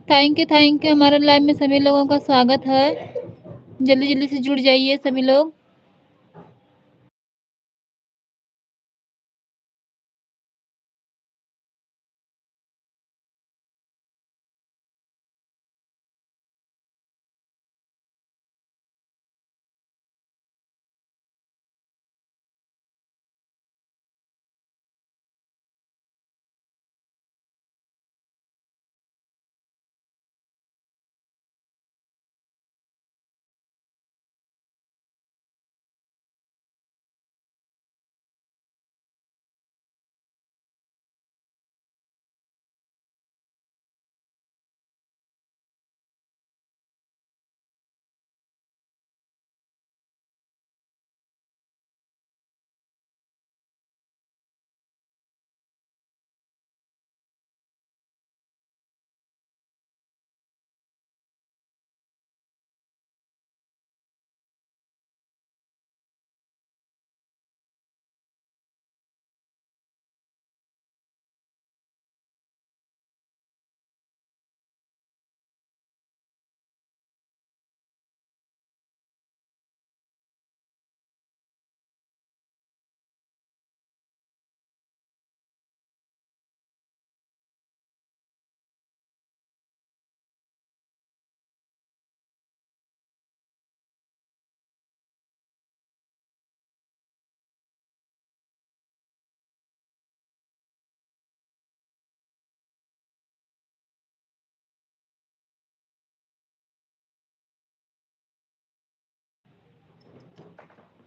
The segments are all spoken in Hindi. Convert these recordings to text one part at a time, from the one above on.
Thank you. हमारे लाइव में सभी लोगों का स्वागत है। जल्दी जल्दी से जुड़ जाइए सभी लोग।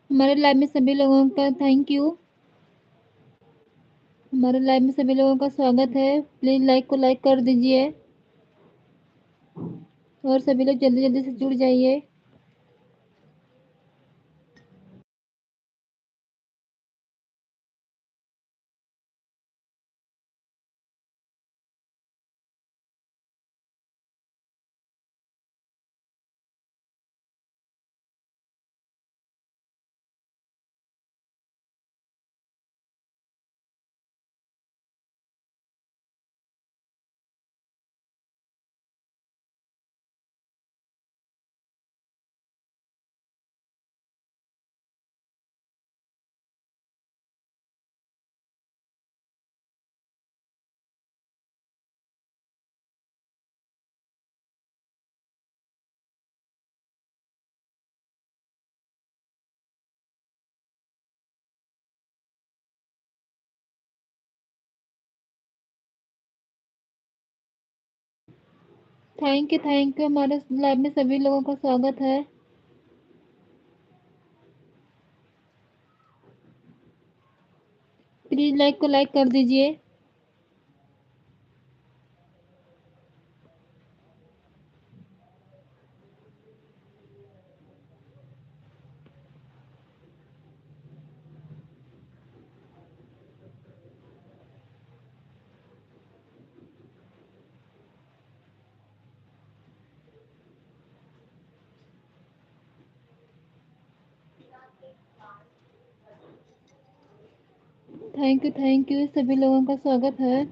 हमारे लाइव में सभी लोगों का थैंक यू। हमारे लाइव में सभी लोगों का स्वागत है। प्लीज लाइक को लाइक कर दीजिए और सभी लोग जल्दी जल्दी से जुड़ जाइए। Thank you. हमारे लाइव में सभी लोगों का स्वागत है। प्लीज लाइक को लाइक कर दीजिए। Thank you. सभी लोगों का स्वागत है।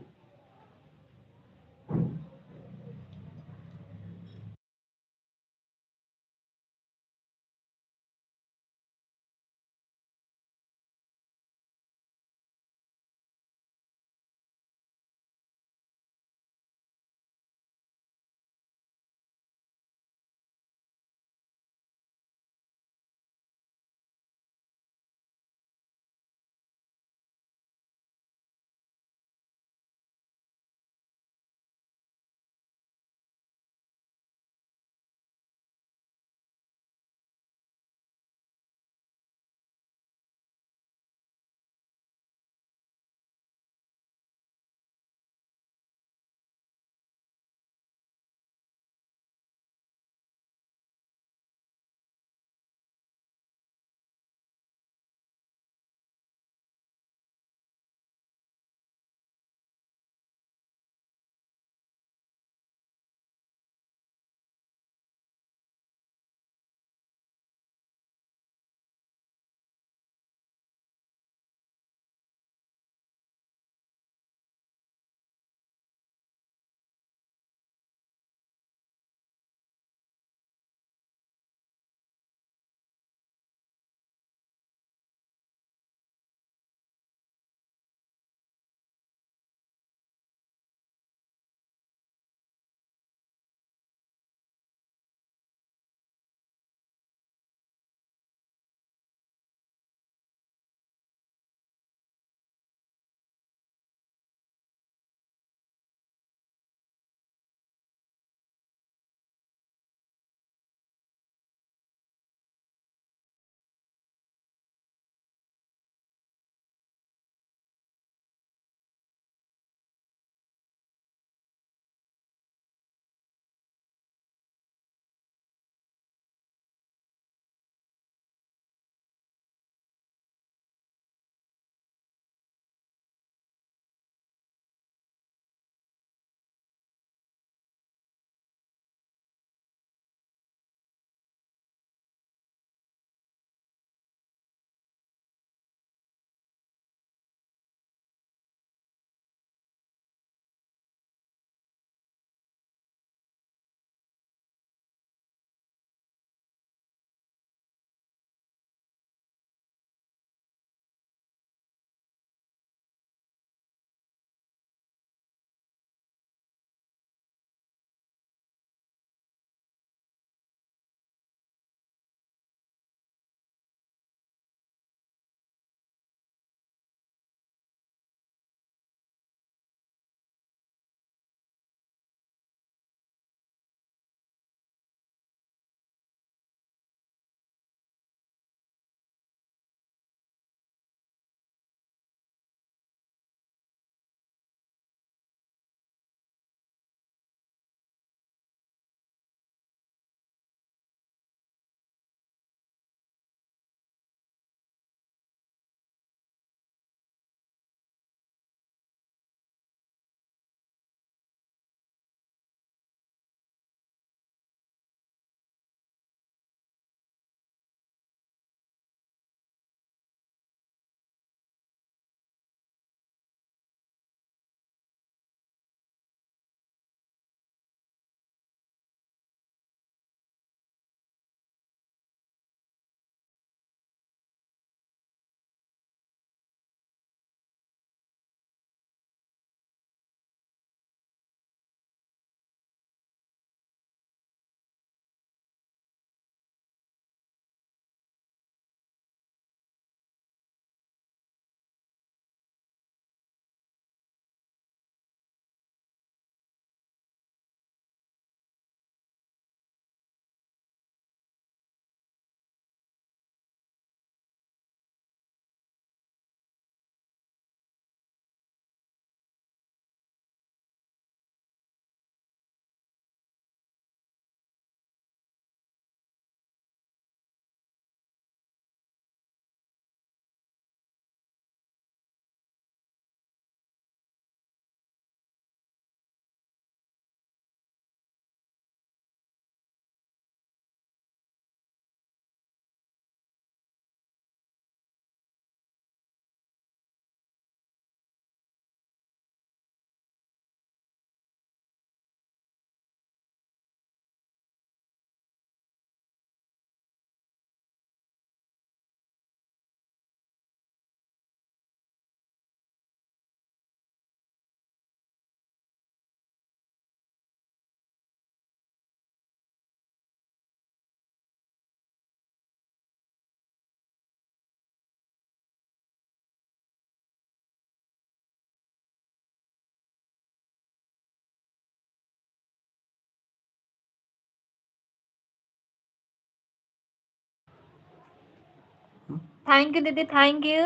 थैंक यू दीदी, थैंक यू।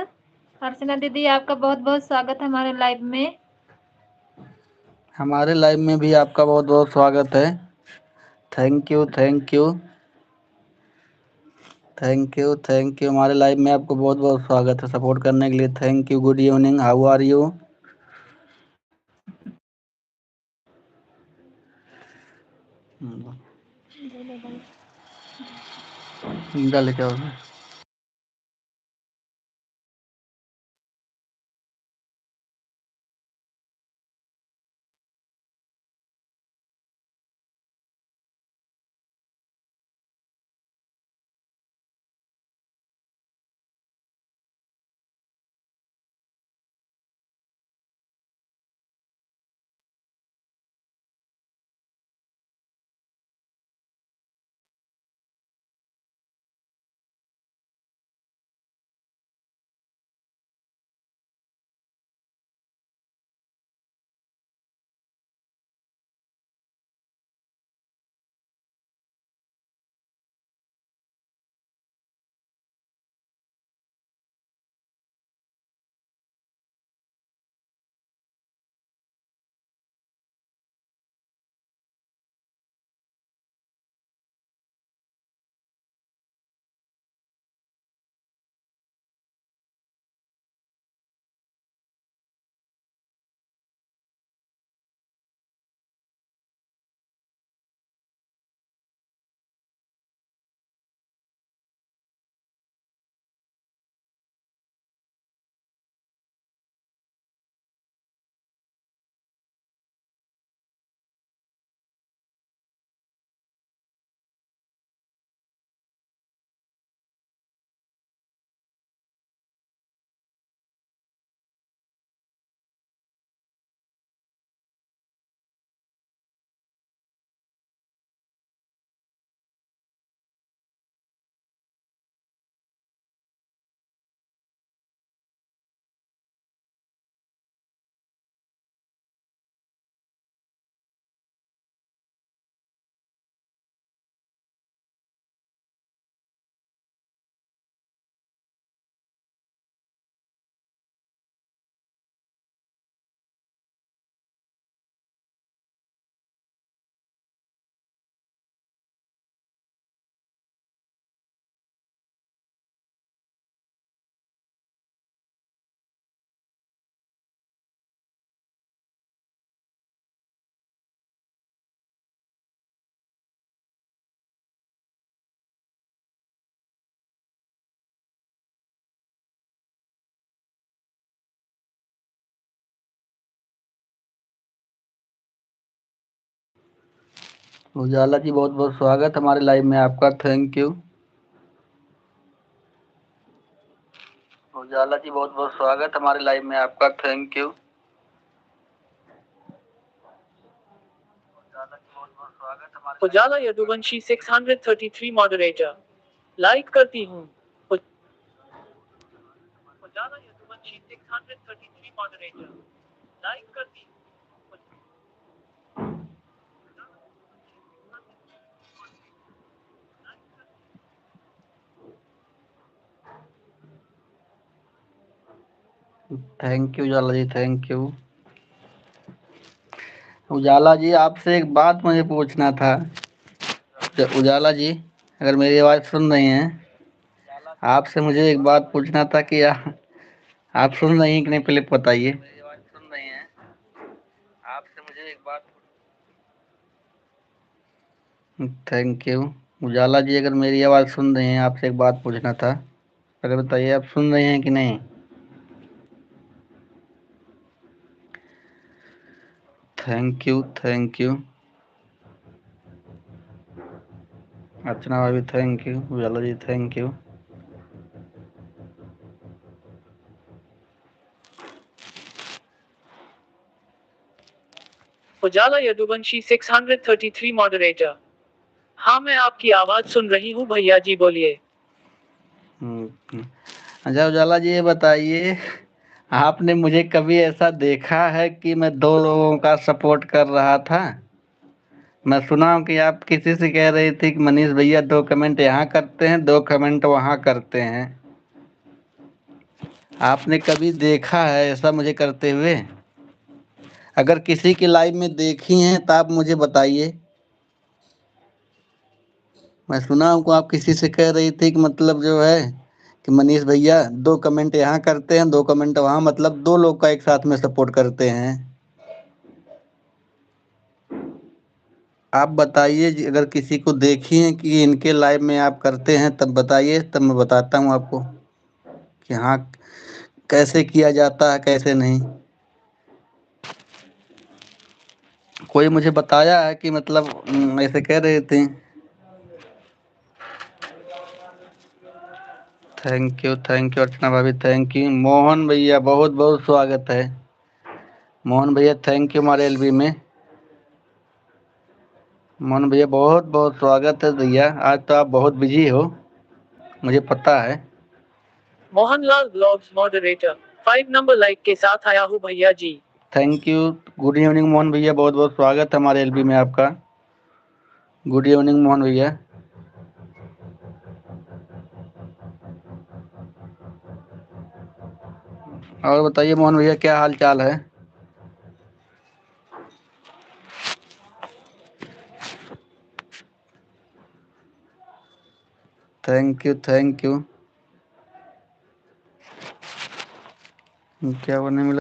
अर्चना दीदी, आपका बहुत बहुत स्वागत है हमारे लाइव में। हमारे लाइव में भी आपका बहुत बहुत स्वागत है। Thank you thank you thank you thank you. हमारे लाइव में आपको बहुत बहुत स्वागत है, सपोर्ट करने के लिए thank you. Good evening, how are you? लेके आओ। उजाला जी, बहुत बहुत स्वागत हमारे लाइव में आपका, थैंक यू। उजाला जी, बहुत बहुत स्वागत हमारे लाइव में आपका, thank you. Ujala Yaduvanshi 633 moderator, like करती हूँ। उजाला यदुवंशी 633 मॉडरेटर, लाइक करती हूँ। Thank you Ujala ji, thank you. Ujala ji, आपसे एक बात मुझे पूछना था। उजाला जी, अगर मेरी आवाज़ सुन रही हैं, आपसे मुझे एक बात पूछना था कि आप सुन रही हैं कि नहीं, पहले बताइए। आपसे मुझे एक बात। Thank you. उजाला जी, अगर मेरी आवाज़ सुन रही हैं, आपसे एक बात पूछना था, पहले बताइए आप सुन रहे हैं कि नहीं। Thank you thank you. Archana भाभी thank you. Ujala ji thank you. Ujala Yaduvanshi 633 moderator, हाँ मैं आपकी आवाज सुन रही हूँ भैया जी, बोलिए। अच्छा उजाला जी, ये बताइए, आपने मुझे कभी ऐसा देखा है कि मैं दो लोगों का सपोर्ट कर रहा था? मैं सुना हूँ कि आप किसी से कह रही थी कि मनीष भैया 2 कमेंट यहाँ करते हैं, 2 कमेंट वहाँ करते हैं। आपने कभी देखा है ऐसा मुझे करते हुए? अगर किसी की लाइव में देखी हैं तो आप मुझे बताइए। मैं सुना हमको आप किसी से कह रही थी कि मतलब जो है कि मनीष भैया 2 कमेंट यहाँ करते हैं 2 कमेंट वहाँ, मतलब 2 लोग का एक साथ में सपोर्ट करते हैं। आप बताइए अगर किसी को देखी है कि इनके लाइव में आप करते हैं तब बताइए, तब मैं बताता हूँ आपको कि हाँ कैसे किया जाता है कैसे नहीं। कोई मुझे बताया है कि मतलब ऐसे कह रहे थे। थैंक यू अर्चना भाभी, थैंक यू। मोहन भैया बहुत बहुत स्वागत है। मोहन भैया थैंक यू हमारे एलबी में। मोहन भैया बहुत बहुत स्वागत है भैया, आज तो आप बहुत बिजी हो मुझे पता है। Mohanlal blogs moderator 5 number like के साथ आया हूँ भैया जी। Thank you. Good evening Mohan भैया, बहुत बहुत स्वागत है हमारे एलबी में आपका। गुड इवनिंग मोहन भैया। और बताइए मोहन भैया क्या हाल चाल है? थैंक यू क्या बनने मिला?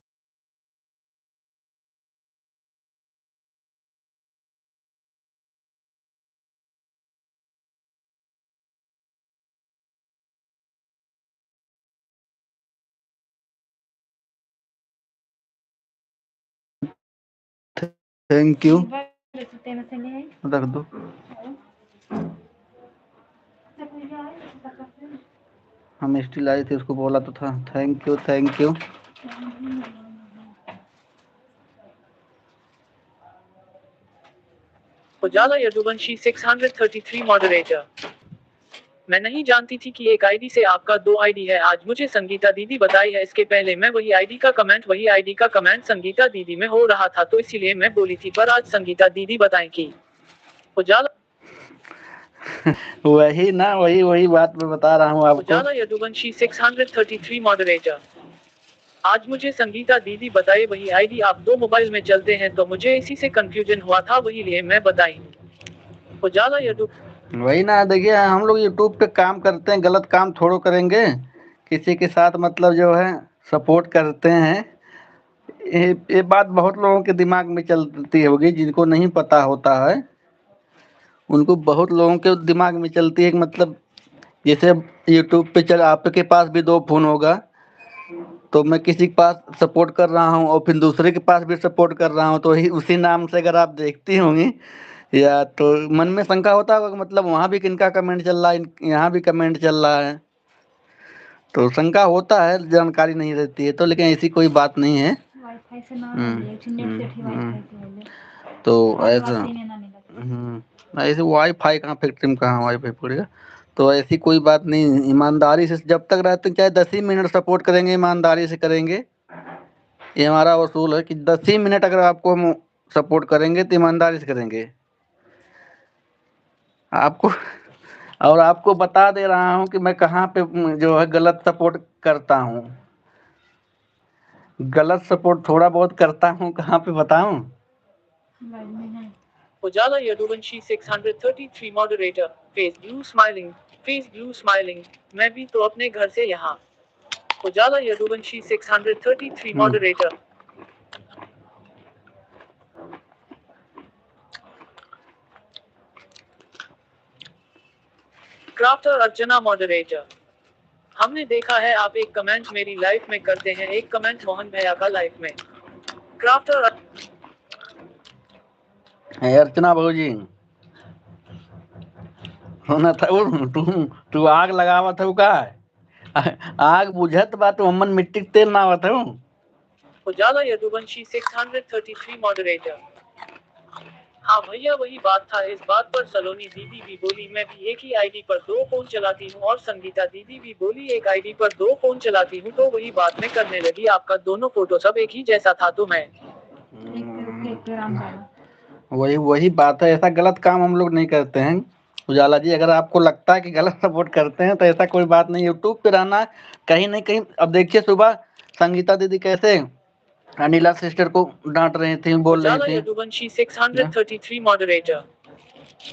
थैंक यू, रख दो। हम स्टिल आई थी उसको बोला तो था। Thank you. Ujala Yaduvanshi 633 moderator. मैं नहीं जानती थी कि एक आईडी से आपका 2 आईडी है, आज मुझे संगीता दीदी बताई है। इसके पहले मैं वही आईडी का कमेंट संगीता दीदी में हो रहा था तो इसीलिए मैं बोली थी, पर आज संगीता दीदी बताएं कि उजाला वही ना, वही बात मैं बता रहा हूँ आपको। उजाला यदुवंशी 633 मॉडरेटर। आज मुझे संगीता दीदी बताए वही आईडी आप 2 मोबाइल में चलते हैं, तो मुझे इसी से कंफ्यूजन हुआ था, वही लिए मैं बताई। उजाला यदु वही ना, देखिए हम लोग यूट्यूब पे काम करते हैं, गलत काम थोड़ो करेंगे किसी के साथ, मतलब जो है सपोर्ट करते हैं। ये बात बहुत लोगों के दिमाग में चलती होगी, जिनको नहीं पता होता है उनको बहुत लोगों के दिमाग में चलती है कि मतलब जैसे यूट्यूब पे चल, आपके पास भी 2 फोन होगा तो मैं किसी के पास सपोर्ट कर रहा हूँ और फिर दूसरे के पास भी सपोर्ट कर रहा हूँ, तो ही उसी नाम से अगर आप देखती होंगी या तो मन में शंका होता होगा कि मतलब वहाँ भी किनका कमेंट चल रहा है, यहाँ भी कमेंट चल रहा है, तो शंका होता है, जानकारी नहीं रहती है तो। लेकिन ऐसी कोई बात नहीं है। वाईफाई से ना तो ऐसा ऐसे वाईफाई कहाँ फैक्ट्री में कहाँ वाईफाई पड़ेगा, तो ऐसी कोई बात नहीं। ईमानदारी से जब तक रहते हैं, चाहे 10 ही मिनट सपोर्ट करेंगे, ईमानदारी से करेंगे। ये हमारा उसूल है कि 10 ही मिनट अगर आपको हम सपोर्ट करेंगे तो ईमानदारी से करेंगे आपको। और आपको बता दे रहा हूँ कि मैं कहाँ पे जो है गलत सपोर्ट करता हूँ। गलत सपोर्ट थोड़ा बहुत करता हूँ, कहाँ पे बताऊँ? Ujala Yaduvanshi 633 moderator. Face blue smiling. मैं भी तो अपने घर से यहाँ। Ujala Yaduvanshi 633 moderator. Crafter Archana moderator. हमने देखा है आप एक कमेंट मेरी लाइफ में करते हैं, एक कमेंट मोहन भैया का लाइफ में। क्राफ्टर अर्चना भाजी होना था तू आग लगावा था का आग बुझत बा तो हमन मिट्टी के तेल ना आवत हूँ। उजाला यदुवंशी 633 मॉडरेटर। हाँ भैया वही बात था, इस बात पर सलोनी दीदी भी बोली मैं भी एक ही आईडी पर 2 फोन चलाती हूँ, और संगीता दीदी भी बोली एक आईडी पर 2 फोन चलाती हूँ, तो वही बात मैं करने लगी। आपका दोनों फोटो सब एक ही जैसा था तो मैं वही बात है, ऐसा गलत काम हम लोग नहीं करते हैं। उजाला जी, अगर आपको लगता है कि गलत सपोर्ट करते हैं तो ऐसा कोई बात नहीं, यूट्यूब पे रहना कहीं नहीं कहीं। अब देखिए सुबह संगीता दीदी कैसे अनिला सिस्टर को डांट रही थी, बोल रही उजाला थी यदुवंशी ना। 633 मॉडरेटर।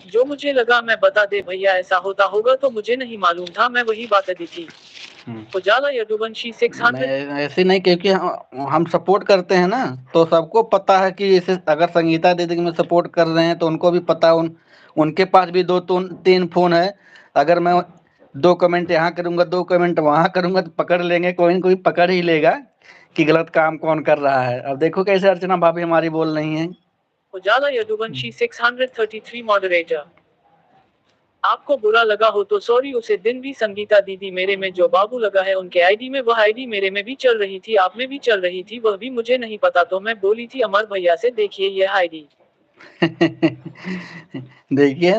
जो मुझे लगा मैं बता दे भैया, ऐसा होता होगा तो मुझे नहीं मालूम था, मैं वही बात दी थी। उजाला यदुवंशी 600। नहीं ऐसे नहीं, क्योंकि हम सपोर्ट करते हैं ना, तो सबको पता है कि इसे अगर संगीता दीदी में सपोर्ट कर रहे हैं तो उनको भी पता है, उनके पास भी 2-3 फोन है। अगर मैं 2 कमेंट यहाँ करूंगा 2 कमेंट वहां करूंगा तो पकड़ लेंगे, कोई न कोई पकड़ ही लेगा कि गलत काम कौन कर रहा है। अब देखो कैसे अर्चना भाभी हमारी बोल रही हैं। उजाला यदुवंशी 633 मॉडरेटर। आपको बुरा लगा हो तो सॉरी, उसे दिन भी संगीता दीदी मेरे में जो बाबू लगा है उनके आईडी में, वह आईडी मेरे में भी चल रही थी, आप में भी चल रही थी, वह भी मुझे नहीं पता, तो मैं बोली थी अमर भैया से देखिए यह आईडी। देखिए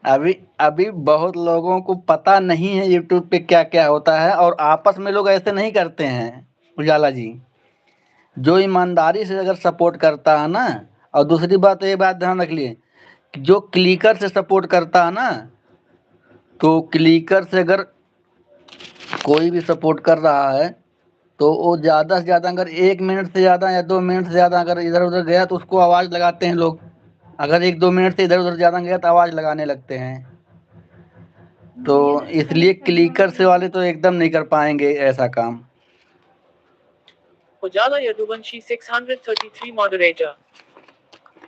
अभी अभी बहुत लोगों को पता नहीं है यूट्यूब पे क्या क्या होता है, और आपस में लोग ऐसे नहीं करते हैं उजाला जी। जो ईमानदारी से अगर सपोर्ट करता है ना, और दूसरी बात ये बात ध्यान रख लिए कि जो क्लिकर से सपोर्ट करता है ना, तो क्लिकर से अगर कोई भी सपोर्ट कर रहा है तो वो ज़्यादा से ज़्यादा अगर 1 मिनट से ज़्यादा या 2 मिनट से ज़्यादा अगर इधर उधर गया तो उसको आवाज़ लगाते हैं लोग। अगर 1-2 मिनट से इधर उधर ज़्यादा गया तो आवाज़ लगाने लगते हैं। तो इसलिए क्लिकर से वाले तो एकदम नहीं कर पाएंगे ऐसा काम। उजाला यदुवंशी 633 मॉडरेटर।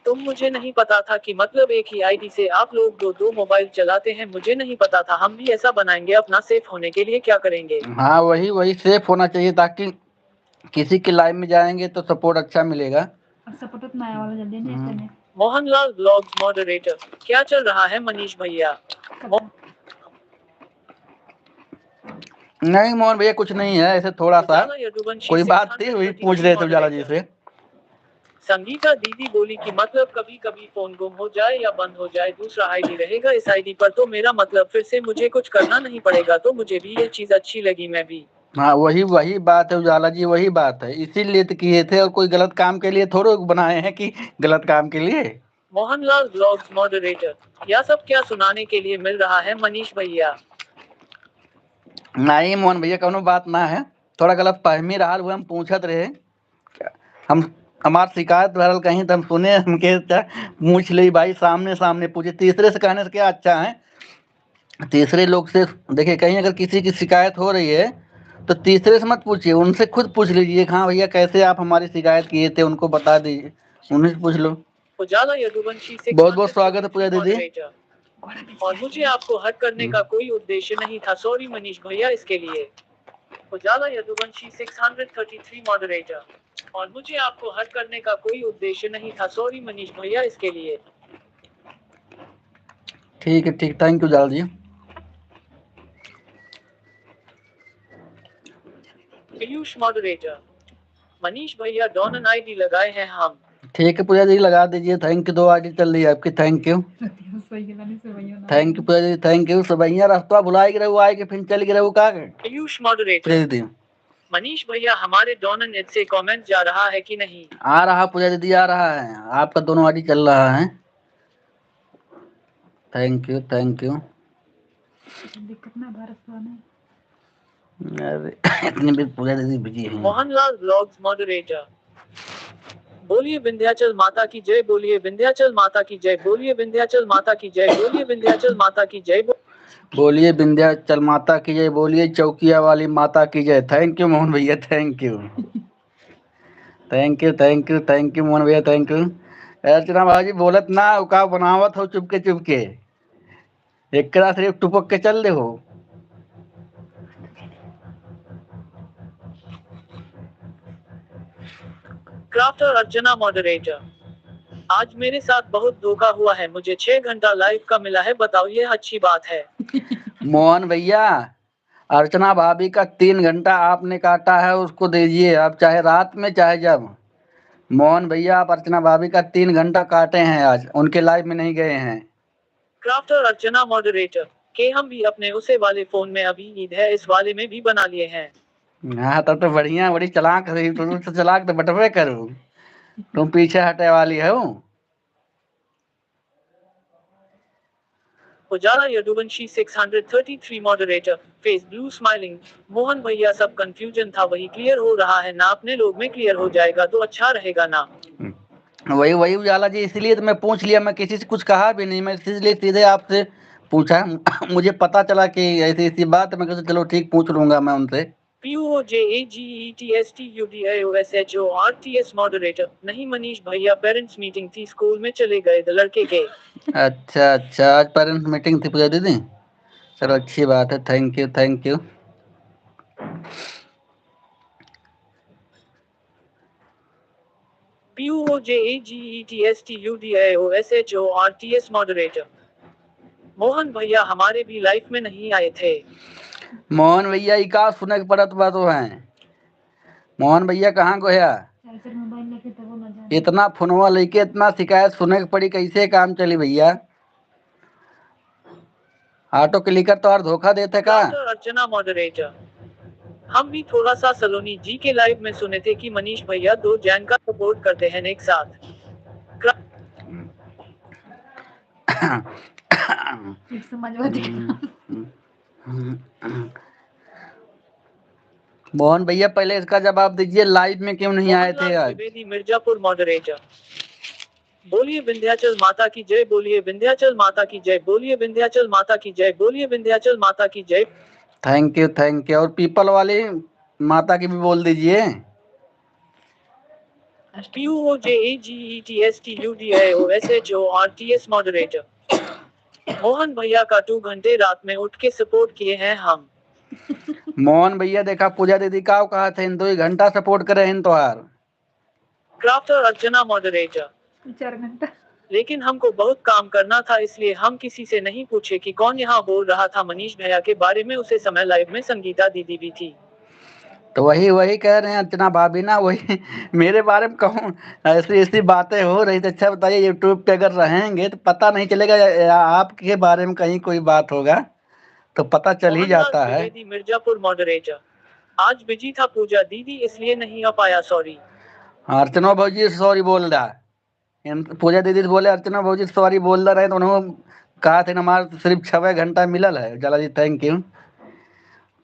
तुम मुझे नहीं पता था कि मतलब एक ही आईडी से आप लोग दो मोबाइल चलाते हैं, मुझे नहीं पता था। हम भी ऐसा बनाएंगे, अपना सेफ होने के लिए क्या करेंगे? हाँ वही सेफ होना चाहिए, ताकि किसी के लाइव में जाएंगे तो सपोर्ट अच्छा मिलेगा। सपोर्ट में आया वाला जल्दी नहीं करने। Mohanlal blogs moderator. क्या चल रहा है मनीष भैया? नहीं मोहन भैया कुछ नहीं है, ऐसे थोड़ा सा उजाला यदुवंशी कोई बात थी, वही पूछ रहे थे उजाला जी से। संगीता दीदी बोली कि मतलब कभी कभी फोन गुम हो जाए या बंद हो जाए, दूसरा आईडी रहेगा इस आईडी पर, तो मेरा मतलब फिर से मुझे कुछ करना नहीं पड़ेगा, तो मुझे भी ये चीज अच्छी लगी, मैं भी। हाँ वही बात है उजाला जी, वही बात है, इसीलिए तो किए थे, और कोई गलत काम के लिए थोड़े बनाए हैं कि गलत काम के लिए। Mohanlal blogs moderator. यह सब क्या सुनाने के लिए मिल रहा है मनीष भैया? नहीं मोहन भैया कोनो बात ना है, थोड़ा गलत फहमी रहा हुआ, हम पूछत रहे हम हमार शिकायत भरल कहीं तो हम सुने, हमके पूछ ली भाई, सामने सामने पूछे, तीसरे से कहने से क्या अच्छा है। तीसरे लोग से देखिए, कहीं अगर किसी की शिकायत हो रही है तो तीसरे से मत पूछिए, उनसे खुद पूछ लीजिए, हाँ भैया कैसे आप हमारी शिकायत किए थे, उनको बता दीजिए, उन्हीं से पूछ लो। उजाला यदुवंशी से बहुत बहुत स्वागत है पूजा दीदी। और मुझे आपको हर्ट करने का कोई उद्देश्य नहीं था, सॉरी मनीष भैया इसके लिए। उजाला यदुवंशी 633 मॉडरेटर। और मुझे आपको हर्ट करने का कोई उद्देश्य नहीं था, सॉरी मनीष भैया इसके लिए। ठीक है ठीक, thank you Ujala ji. Piyush moderator. Manish भैया डॉनन आईडी लगाए हैं हम। ठीक है पूजा जी लगा दीजिए, थैंक यू। 2 आईडी चल रही है आपकी, thank you. Thank you Puja ji, thank you. सबैया रास्ता भुला के रहू, आए के फिर चल के रहू का पीयूष मॉडरेटर। पूजा दीदी मनीष भैया हमारे डॉनन एड से कमेंट जा रहा है कि नहीं? आ रहा, पूजा दीदी आ रहा है, आपका दोनों आईडी चल रहा है। Thank you thank you. दिक्कत ना भारत में। अरे इतनी भी पूजा दीदी बिजी है। Mohanlal blogs moderator. बोलिए विंध्याचल माता की जय, बोलिए विंध्याचल माता की जय, बोलिए विंध्याचल माता की जय, बोलिए विंध्याचल माता की जय, बोलिए विंध्याचल माता की जय, बोलिए चौकिया वाली माता की जय। थैंक यू मोहन भैया, thank you thank you thank you thank you Mohan भैया, थैंक यू। अर्चना भाजी बोलत ना का बनावत हो चुपके चुपके, एक करा सिर्फ टुपक के चल दे हो। Crafter Archana moderator. आज मेरे साथ बहुत धोखा हुआ है, मुझे 6 घंटा लाइव का मिला है, बताओ ये अच्छी बात है? मोहन भैया अर्चना भाभी का 3 घंटा आपने काटा है, उसको दीजिए आप, चाहे रात में चाहे जब। मोहन भैया आप अर्चना भाभी का 3 घंटा काटे हैं, आज उनके लाइव में नहीं गए हैं। क्राफ्टर अर्चना मॉडरेटर के हम भी अपने उसे वाले फोन में, अभी ईद है इस वाले में भी बना लिए हैं। हाँ तब तो बढ़िया, बड़ी चलाक रही, तुम तो चलाक तो बटवे करूँ, तुम पीछे हटे वाली हो। Ujala Yaduvanshi 633 moderator face blue smiling. Mohan भैया सब कंफ्यूजन था वही क्लियर हो रहा है ना, अपने लोग में क्लियर हो जाएगा तो अच्छा रहेगा ना। वही वही उजाला जी, इसीलिए तो मैं पूछ लिया, मैं किसी से कुछ कहा भी नहीं, मैं इसलिए सीधे आपसे पूछा। मुझे पता चला कि ऐसी ऐसी बात है, मैं कहा चलो ठीक पूछ लूंगा मैं उनसे। PUOJAGETSTUDIOSHORTS मॉडरेटर नहीं मनीष भैया, पेरेंट्स मीटिंग थी स्कूल में चले गए थे लड़के के। अच्छा अच्छा, आज पेरेंट्स मीटिंग थी पूजा दीदी, चलो अच्छी बात है, thank you thank you. PUOJAGETSTUDIOSHORTS moderator Mohan भैया हमारे भी लाइफ में नहीं आए थे। मोहन भैया ई का सुने के पड़त बा तो है, मोहन भैया कहाँ गया? इतना फोनवा लेके इतना शिकायत सुने के पड़ी, कैसे काम चली भैया? ऑटो क्लिकर तो और धोखा देते का? डॉक्टर अर्चना मॉडरेटर हम भी थोड़ा सा सलोनी जी के लाइव में सुने थे कि मनीष भैया 2 जैन का सपोर्ट करते हैं एक साथ। मोहन भैया पहले इसका जवाब दीजिए, लाइव में क्यों नहीं आए थे मोहनलाल आज? द्विवेदी मिर्जापुर मॉडरेटर बोलिए विंध्याचल माता की जय, बोलिए विंध्याचल माता की जय, बोलिए विंध्याचल माता की जय, बोलिए विंध्याचल माता की जय। Thank you thank you. और पीपल वाली माता की भी बोल दीजिए। PUOJAGETSTUDIOSHORTS मॉडरेटर मोहन भैया का 2 घंटे रात में उठ के सपोर्ट किए हैं हम। मोहन भैया देखा पूजा दीदी का कहा थे, इन 2 घंटा सपोर्ट करे इन तोहार। क्राफ्टर अर्चना मॉडरेटर 4 घंटा, लेकिन हमको बहुत काम करना था इसलिए हम किसी से नहीं पूछे कि कौन यहाँ बोल रहा था मनीष भैया के बारे में, उसे समय लाइव में संगीता दीदी भी थी। तो वही वही कह रहे हैं अर्चना भाभी ना, वही मेरे बारे में कहूँ, ऐसी ऐसी बातें हो रही थी। अच्छा बताइए, यूट्यूब पे अगर रहेंगे तो पता नहीं चलेगा, या आपके बारे में कहीं कोई बात होगा तो पता चल ही मोहनलाल जाता है। द्विवेदी मिर्जापुर मॉडरेटर आज बिजी था पूजा दीदी इसलिए नहीं आ पाया, सॉरी। अर्चना भाजी सॉरी बोल रहा है, पूजा दीदी से बोले अर्चना भाजी सॉरी बोल रहे हैं, तो उन्होंने कहा थे हमारा सिर्फ 6 घंटा मिलल है। जला जी थैंक यू,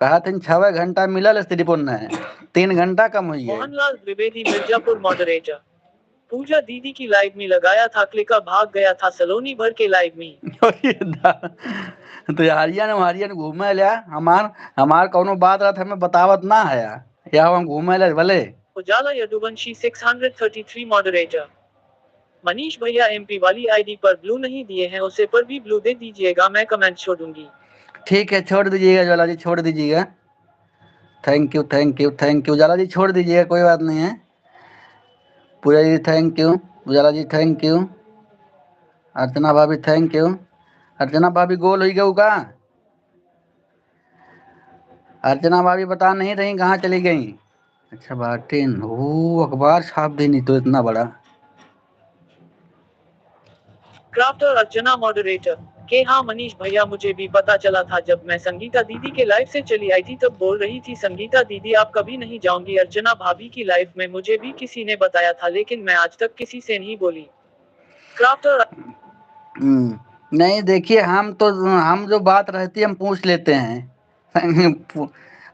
कहा थे 6 घंटा मिलल है, सिर्फ उन्हें 3 घंटा कम हुई है। मोहनलाल द्विवेदी मिर्जापुर मॉडरेटर पूजा दीदी की लाइव में लगाया था, क्लिका भाग गया था सलोनी भर के लाइव में। तो हरियन घूमे लिया, हमार कौनो बात रहा था हमें बतावत ना है या हम घूमे ले भले। उजाला यदुवंशी 633 मॉडरेटर मनीष भैया MP वाली आईडी पर ब्लू नहीं दिए हैं, उसे पर भी ब्लू दे दीजिएगा, मैं कमेंट छोड़ूंगी। ठीक है छोड़ दीजिएगा ज्वाला जी, छोड़ दीजिएगा। Thank you thank you thank you Ujala ji, छोड़ दीजिएगा कोई बात नहीं है। Puja ji thank you, Ujala ji thank you, Archana भाभी थैंक यू। अर्चना भाभी गोल हुई गऊ का? अर्चना भाभी बता नहीं रही कहाँ चली गई? अच्छा बाटिन, ओ अखबार छाप देनी तो इतना बड़ा। क्राफ्टर अर्चना मॉडरेटर के हाँ मनीष भैया, मुझे भी पता चला था जब मैं संगीता दीदी के लाइव से चली आई थी, तब बोल रही थी संगीता दीदी आप कभी नहीं जाऊंगी अर्चना भाभी की लाइव में, मुझे भी किसी ने बताया था लेकिन मैं आज तक किसी से नहीं बोली। क्राफ्टर नहीं देखिए, हम जो बात रहती है हम पूछ लेते हैं।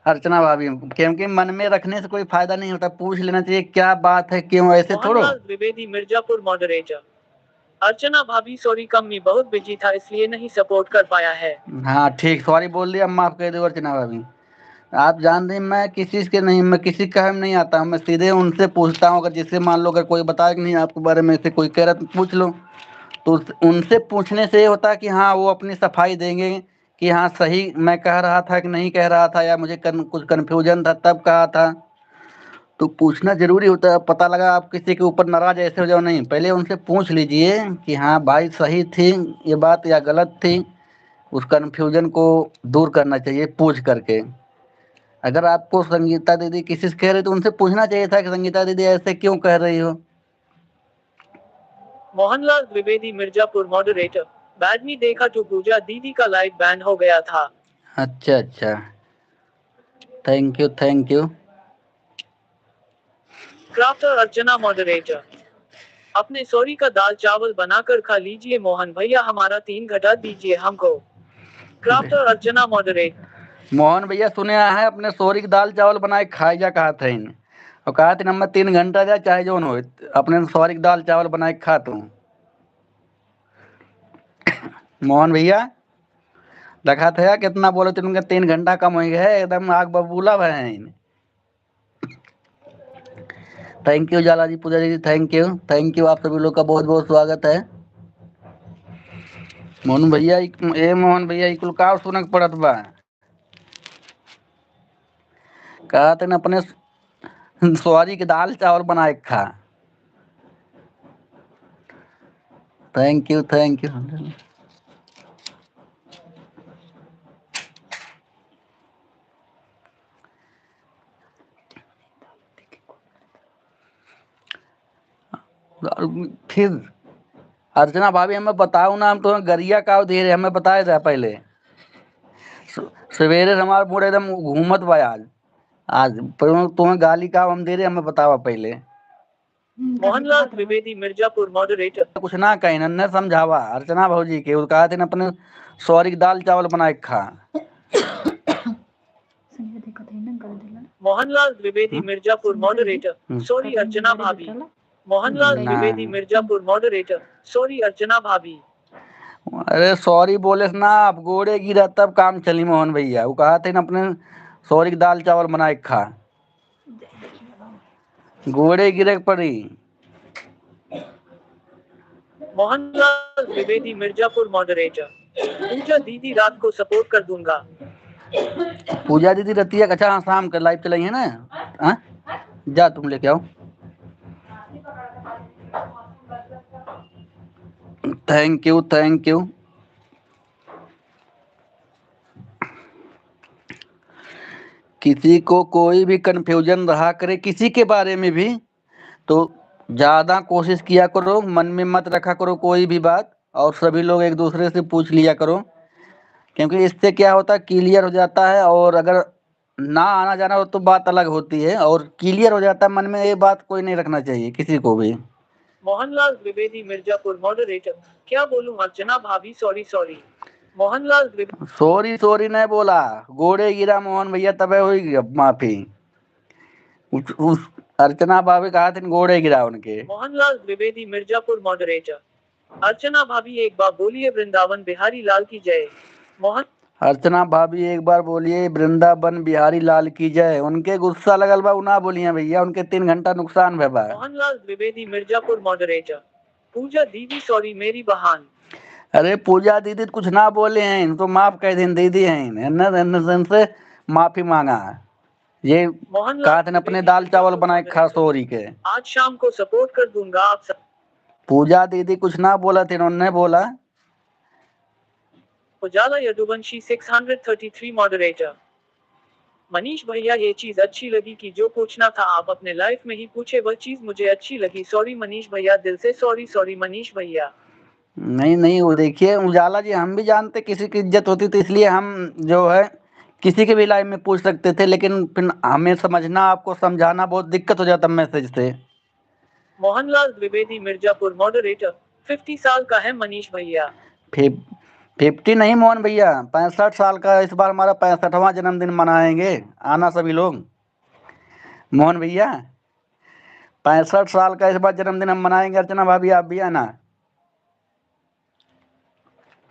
अर्चना भाभी, क्योंकि मन में रखने से कोई फायदा नहीं होता, पूछ लेना चाहिए क्या बात है, क्यों ऐसे थोड़ो। मोहनलाल द्विवेदी मिर्जापुर मॉडरेटर अर्चना भाभी सॉरी, कम्मी बहुत बिजी था इसलिए नहीं सपोर्ट कर पाया है। हाँ ठीक, सॉरी बोल दिया, माफ कर दो अर्चना भाभी। आप जान रही मैं किसी के नहीं, मैं किसी का नहीं आता हूँ, मैं सीधे उनसे पूछता हूँ। अगर जिससे मान लो अगर कोई बताया कि नहीं आपके बारे में से कोई कह रहा तो पूछ लो, तो उनसे पूछने से ये होता है कि हाँ वो अपनी सफाई देंगे कि हाँ सही मैं कह रहा था कि नहीं कह रहा था, या मुझे कुछ कन्फ्यूजन था तब कहा था। तो पूछना जरूरी होता है, पता लगा आप किसी के ऊपर नाराज ऐसे हो जाओ, नहीं पहले उनसे पूछ लीजिए कि हाँ भाई सही थी ये बात या गलत थी, उस कन्फ्यूजन को दूर करना चाहिए पूछ करके। अगर आपको संगीता दीदी किसी से कह रही तो उनसे पूछना चाहिए था कि संगीता दीदी ऐसे क्यों कह रही हो। मोहनलाल द्विवेदी मिर्जापुर मॉडरेटर बाद में देखा तो पूजा दीदी का लाइव बैन हो गया था। अच्छा अच्छा, thank you thank you. Crafter Archana moderator अपने सॉरी का दाल चावल बनाकर खा लीजिए मोहन भैया, हमारा 3 घटा दीजिए हमको। क्राफ्टर अर्चना मॉडरेट। मोहन भैया सुने है अपने सॉरी की दाल चावल बनाए खाए जा कहा था इन और कहा थे नंबर 3 घंटा जा चाहे जो हो अपने सॉरी की दाल चावल बनाए खा तू मोहन भैया देखा था कितना बोले थे उनका 3 घंटा कम हो गया है एकदम आग बबूला है। Thank you Jala ji Puja ji thank you आप सभी लोग का बहुत बहुत स्वागत है। मोहन भैया कुल का सुनक पड़त बा कहा थे अपने सॉरी की दाल चावल बनाए खा। थैंक यू फिर अर्चना भाभी हमें बताओ ना हम तुम्हें गरिया का दे रहे हमें बताया था पहले सवेरे हमारे पूरे एकदम घूमत बा आज पर तुम्हें गाली का हम दे रहे हमें बतावा पहले। मोहनलाल द्विवेदी मिर्जापुर मॉडरेटर। कुछ ना कहीं न समझावा अर्चना भौजी के कहा थे अपने सॉरी की दाल चावल बनाए खा। मोहनलाल द्विवेदी मिर्जापुर मॉडरेटर। सॉरी अर्चना भाभी। मोहनलाल द्विवेदी मिर्जापुर मॉडरेटर। सॉरी अर्चना भाभी। अरे सॉरी बोले ना आप गोड़े गिरा तब काम चली मोहन भैया वो कहा थे अपने सॉरी की दाल चावल बनाए खा गोड़े गिरे पड़ी। मोहनलाल द्विवेदी मिर्जापुर मॉडरेटर। पूजा दीदी रात को सपोर्ट कर दूंगा। पूजा दीदी रहती है अच्छा हाँ शाम का लाइव चलाई है ना हाँ जा तुम लेके आओ। थैंक यू किसी को कोई भी कंफ्यूजन रहा करे किसी के बारे में भी तो ज़्यादा कोशिश किया करो मन में मत रखा करो कोई भी बात और सभी लोग एक दूसरे से पूछ लिया करो क्योंकि इससे क्या होता है क्लियर हो जाता है और अगर ना आना जाना हो तो बात अलग होती है और क्लियर हो जाता है मन में ये बात कोई नहीं रखना चाहिए किसी को भी। मोहनलाल द्विवेदी मिर्जापुर मॉडरेटर। क्या बोलूं अर्चना भाभी सॉरी। मोहनलाल द्विवेदी सॉरी नहीं बोला गोड़े गिरा मोहन भैया तबे हुई माफी उस अर्चना भाभी कहा थे गोड़े गिरा उनके। मोहनलाल द्विवेदी मिर्जापुर मॉडरेटर। अर्चना भाभी एक बार बोलिए वृंदावन बिहारी लाल की जय। मोहन अर्चना भाभी एक बार बोलिए वृंदावन बिहारी लाल की जय उनके गुस्सा लगल बा ना बोलिए भैया उनके 3 घंटा नुकसान भे बा। मोहनलाल द्विवेदी मिर्जापुर मॉडरेटर। पूजा दीदी सॉरी मेरी बहन। अरे पूजा दीदी कुछ ना बोले हैं तो माफ कह दिन दीदी हैं से माफी मांगा ये कहा थे अपने दाल चावल बनाए खा सॉरी के। आज शाम को सपोर्ट कर दूंगा आप सब। पूजा दीदी कुछ ना बोला थे उन्होंने बोला। उजाला यदुवंशी 633 मॉडरेटर। मनीष भैया ये चीज अच्छी लगी कि जो पूछना था आप अपने लाइफ में ही पूछे वह चीज मुझे अच्छी लगी। सॉरी मनीष भैया दिल से सॉरी मनीष भैया। नहीं वो देखिए उजाला जी हम भी जानते किसी की इज्जत होती तो इसलिए हम जो है किसी के भी लाइफ में पूछ सकते थे लेकिन फिर हमें समझना आपको समझाना बहुत दिक्कत हो जाता मैसेज से। मोहनलाल द्विवेदी मिर्जापुर मॉडरेटर। 50 साल का है मनीष भैया। 50 नहीं मोहन भैया 65 साल का इस बार हमारा 65वां जन्मदिन मनाएंगे आना सभी लोग। मोहन भैया 65 साल का इस बार जन्मदिन हम मनाएंगे अर्चना भाभी आप भी आना।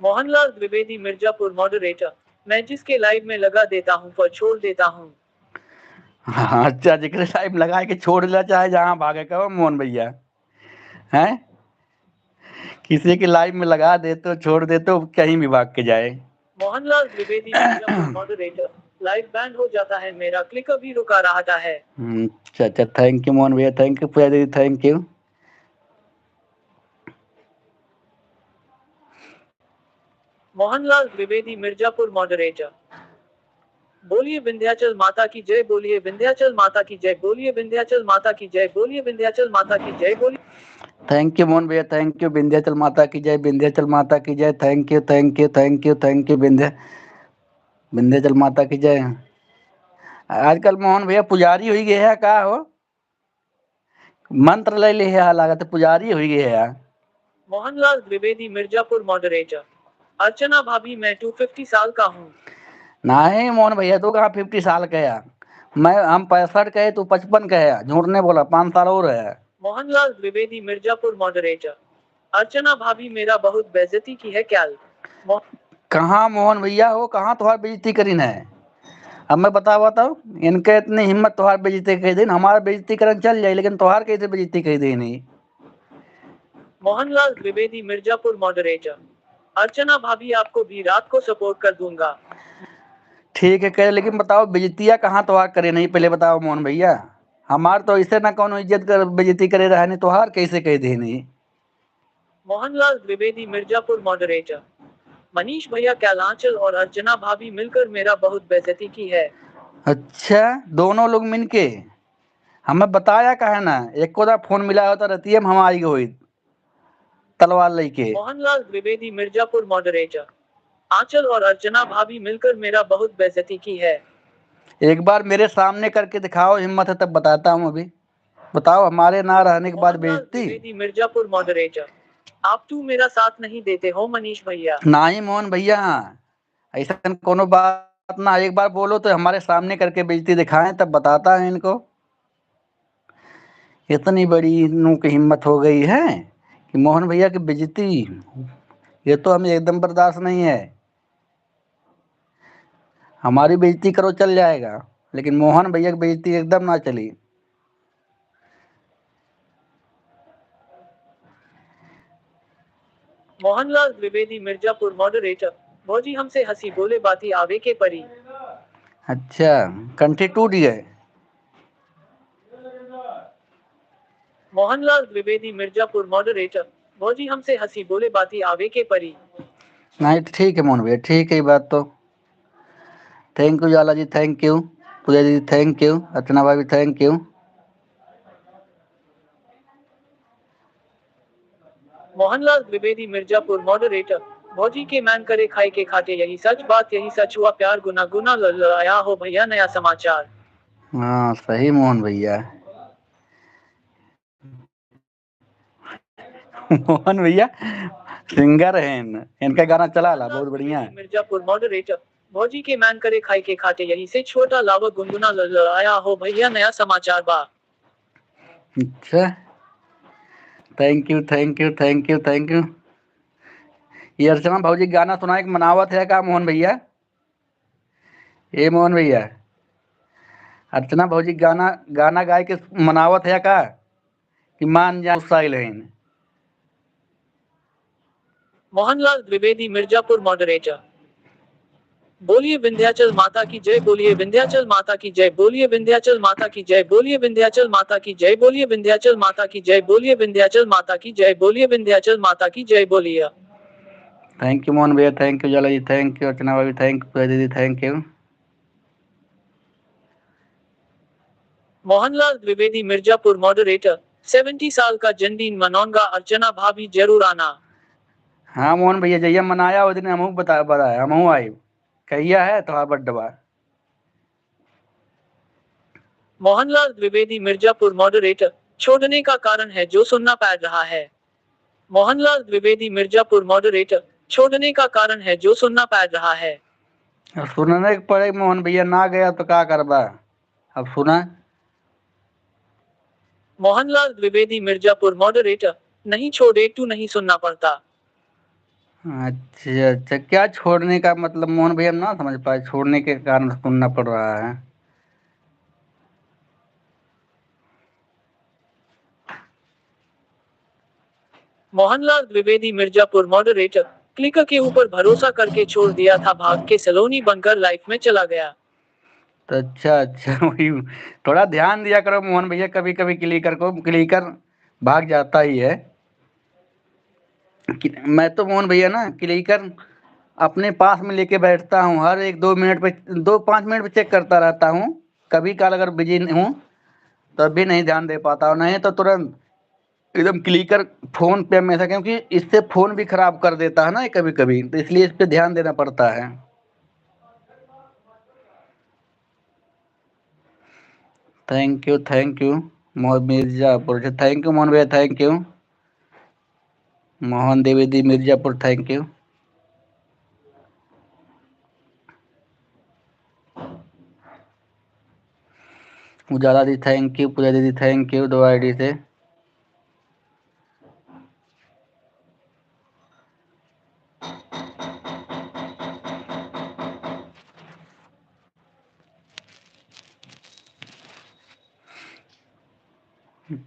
मोहनलाल द्विवेदी मिर्जापुर मॉडरेटर। मैं जिसके लाइव में लगा देता हूँ पर छोड़ देता हूँ। हाँ अच्छा जिक्र टाइम लगा के छोड़ दिया चाहे जहाँ भागे कहो मोहन भैया हैं किसी के लाइव में लगा दे तो छोड़ दे तो कहीं भी भाग के जाए। Mohanlal Dwivedi Mirzapur moderator. Live band हो जाता है मेरा क्लिक अभी रुका रहा है। अच्छा थैंक यू मोहन भैया थैंक यू पूजा दीदी thank you. Mohanlal Dwivedi Mirzapur moderator. बोलिए विंध्याचल माता की जय बोलिए विंध्याचल माता की जय बोलिए विंध्याचल माता की जय बोलिए विंध्याचल माता की जय बोलिए। थैंक यू मोहन भैया थैंक यू विंध्याचल माता की जय विंध्याचल माता की जय थैंक यू विंध्याचल माता की जय। आजकल मोहन भैया पुजारी हुई गए है का हो मंत्र ले ली है, लागत पुजारी हुई है यार। मोहनलाल द्विवेदी मिर्जापुर मॉडरेटर। अर्चना भाभी मैं 250 साल का हूँ। नहीं मोहन भैया, तू कहाँ 50 साल का है? हम 65 कहे, तू 55 का है। झूठ ने बोला, 5 साल और है। मोहनलाल द्विवेदी मिर्जापुर मॉडरेटर। अर्चना भाभी मेरा बहुत बेइज्जती की है क्या? कहाँ मोहन भैया हो, कहाँ तुम्हारी बेइज्जती करीन है? अब मैं बताओ, इनके इतनी हिम्मत तुम्हार बेइज्जती कही दिन, हमारा बेइज्जती करन चल जाए, लेकिन तुम्हार कैसे बेइज्जती कही दे नहीं। मोहनलाल द्विवेदी मिर्जापुर मॉडरेटर। अर्चना भाभी आपको भी रात को सपोर्ट कर दूंगा। ठीक है कहे, लेकिन बताओ बेइज्जतिया कहाँ तुम्हार करे नहीं, पहले बताओ मोहन भैया। हमार तो ऐसे ना कौन इज्जत कर बेइज्जती करे रहा नहीं, तुम्हार कैसे कह दे नहीं। मोहनलाल द्विवेदी मिर्जापुर मॉडरेटर। मनीष भैया कैलांचल और अर्चना भाभी मिलकर मेरा बहुत बेइज्जती की है। अच्छा, दोनों लोग मिलके हमें बताया कहे ना, एक को फोन मिला होता रहती है, हम आई गई तलवार लेके। मोहनलाल द्विवेदी मिर्जापुर मॉडरेटर। आंचल और अर्चना भाभी मिलकर मेरा बहुत बेइज्जती की है। एक बार मेरे सामने करके दिखाओ, हिम्मत है तब बताता हूँ। अभी बताओ, हमारे ना रहने के बाद मोहनलाल बेइज्जती। द्विवेदी मिर्जापुर मॉडरेटर। आप तू मेरा साथ नहीं देते हो मनीष भैया। नहीं मोहन भैया, ऐसा कोनो बात ना, एक बार बोलो तो हमारे सामने करके बेइज्जती दिखाएं, तब बताता है इनको। इतनी बड़ी इनों की हिम्मत हो गई है कि मोहन भैया की बेइज्जती, ये तो हमें एकदम बर्दाश्त नहीं है। हमारी बेइज्जती करो चल जाएगा, लेकिन मोहन भैया की बेइज्जती एकदम ना चली। मोहनलाल द्विवेदी मिर्जापुर मॉडरेटर। भौजी हमसे हंसी बोले बाती आवे के परी। अच्छा, कंठी टूट गए। मोहनलाल द्विवेदी मिर्जापुर मॉडरेटर। भौजी हमसे हंसी बोले बाती आवे के परी। नहीं ठीक है मोहन भैया, ठीक है ये बात तो। Thank you Jala ji, thank you. Puja ji thank you, Archana भाभी thank you. Mohanlal Dwivedi Mirzapur moderator. भौजी के मैन करे खाए के खाते यही सच बात यही सच हुआ प्यार गुना गुना आया हो भैया नया समाचार। हाँ सही मोहन भैया। मोहन भैया सिंगर है, इनका गाना चला ला बहुत बढ़िया है। मिर्जापुर मॉडरेटर। भौजी के मैन करे खाए के खाते यही से छोटा लावा गुनगुना आया हो भैया नया समाचार बा। अच्छा, thank you thank you thank you thank you. ये अर्चना भाजी गाना सुनाए कि मनावत है का मोहन भैया? ए मोहन भैया, अर्चना भाजी गाना गाना गाय के मनावत है का कि मान जा स्टाइल है? मोहनलाल द्विवेदी मिर्जापुर मॉडरेटर। बोलिए विंध्याचल माता की जय बोलिए विंध्याचल माता की जय बोलिए विंध्याचल माता की जय बोलिए विंध्याचल माता की जय बोलिए विंध्याचल माता की जय बोलिए विंध्याचल माता की जय बोलिए विंध्याचल माता की जय बोलिए। थैंक यू मोहन भैया, thank you Jala ji, thank you Archana भाभी, थैंक यू दीदी, thank you. Mohanlal Dwivedi Mirzapur moderator. 70 साल का जन्मदिन मनाऊंगा अर्चना भाभी जरूर आना। हाँ मोहन भैया, जैया मनाया उस दिन हमहू बताया, हमहू आए। कहिया है तुम्हारा बर्थडे? मोहनलाल द्विवेदी मिर्जापुर मॉडरेटर। छोड़ने का कारण है जो सुनना पड़ रहा है। मोहनलाल द्विवेदी मिर्जापुर मॉडरेटर। छोड़ने का कारण है जो सुनना पड़ रहा है। सुनने के पड़े मोहन भैया, ना गया तो क्या करबा, अब सुना। मोहनलाल द्विवेदी मिर्जापुर मॉडरेटर। नहीं छोड़े तू नहीं सुनना पड़ता। अच्छा अच्छा, क्या छोड़ने का मतलब मोहन भैया? हम ना समझ पाए, छोड़ने के कारण सुनना पड़ रहा है। मोहनलाल द्विवेदी मिर्जापुर मॉडरेटर। क्लिकर के ऊपर भरोसा करके छोड़ दिया था भाग के सलोनी बनकर लाइफ में चला गया। तो अच्छा अच्छा वही, थोड़ा ध्यान दिया करो मोहन भैया, कभी कभी क्लिकर भाग जाता ही है। मैं तो मोहन भैया ना क्लिकर अपने पास में लेके बैठता हूँ, हर एक 2 मिनट पे, 2-5 मिनट पे चेक करता रहता हूँ। कभी काल अगर बिजी हूँ तब भी नहीं ध्यान दे पाता हूँ, नहीं तो तुरंत एकदम क्लिकर फोन पे हमेशा, क्योंकि इससे फोन भी खराब कर देता है ना कभी कभी, तो इसलिए इस पे ध्यान देना पड़ता है। Thank you thank you. Mirzapur से थैंक यू मोहन भैया, thank you. Mohan Dwivedi Mirzapur, thank you. Ujala दी थैंक यू, पूजा दीदी थैंक यू, 2 आईडी से।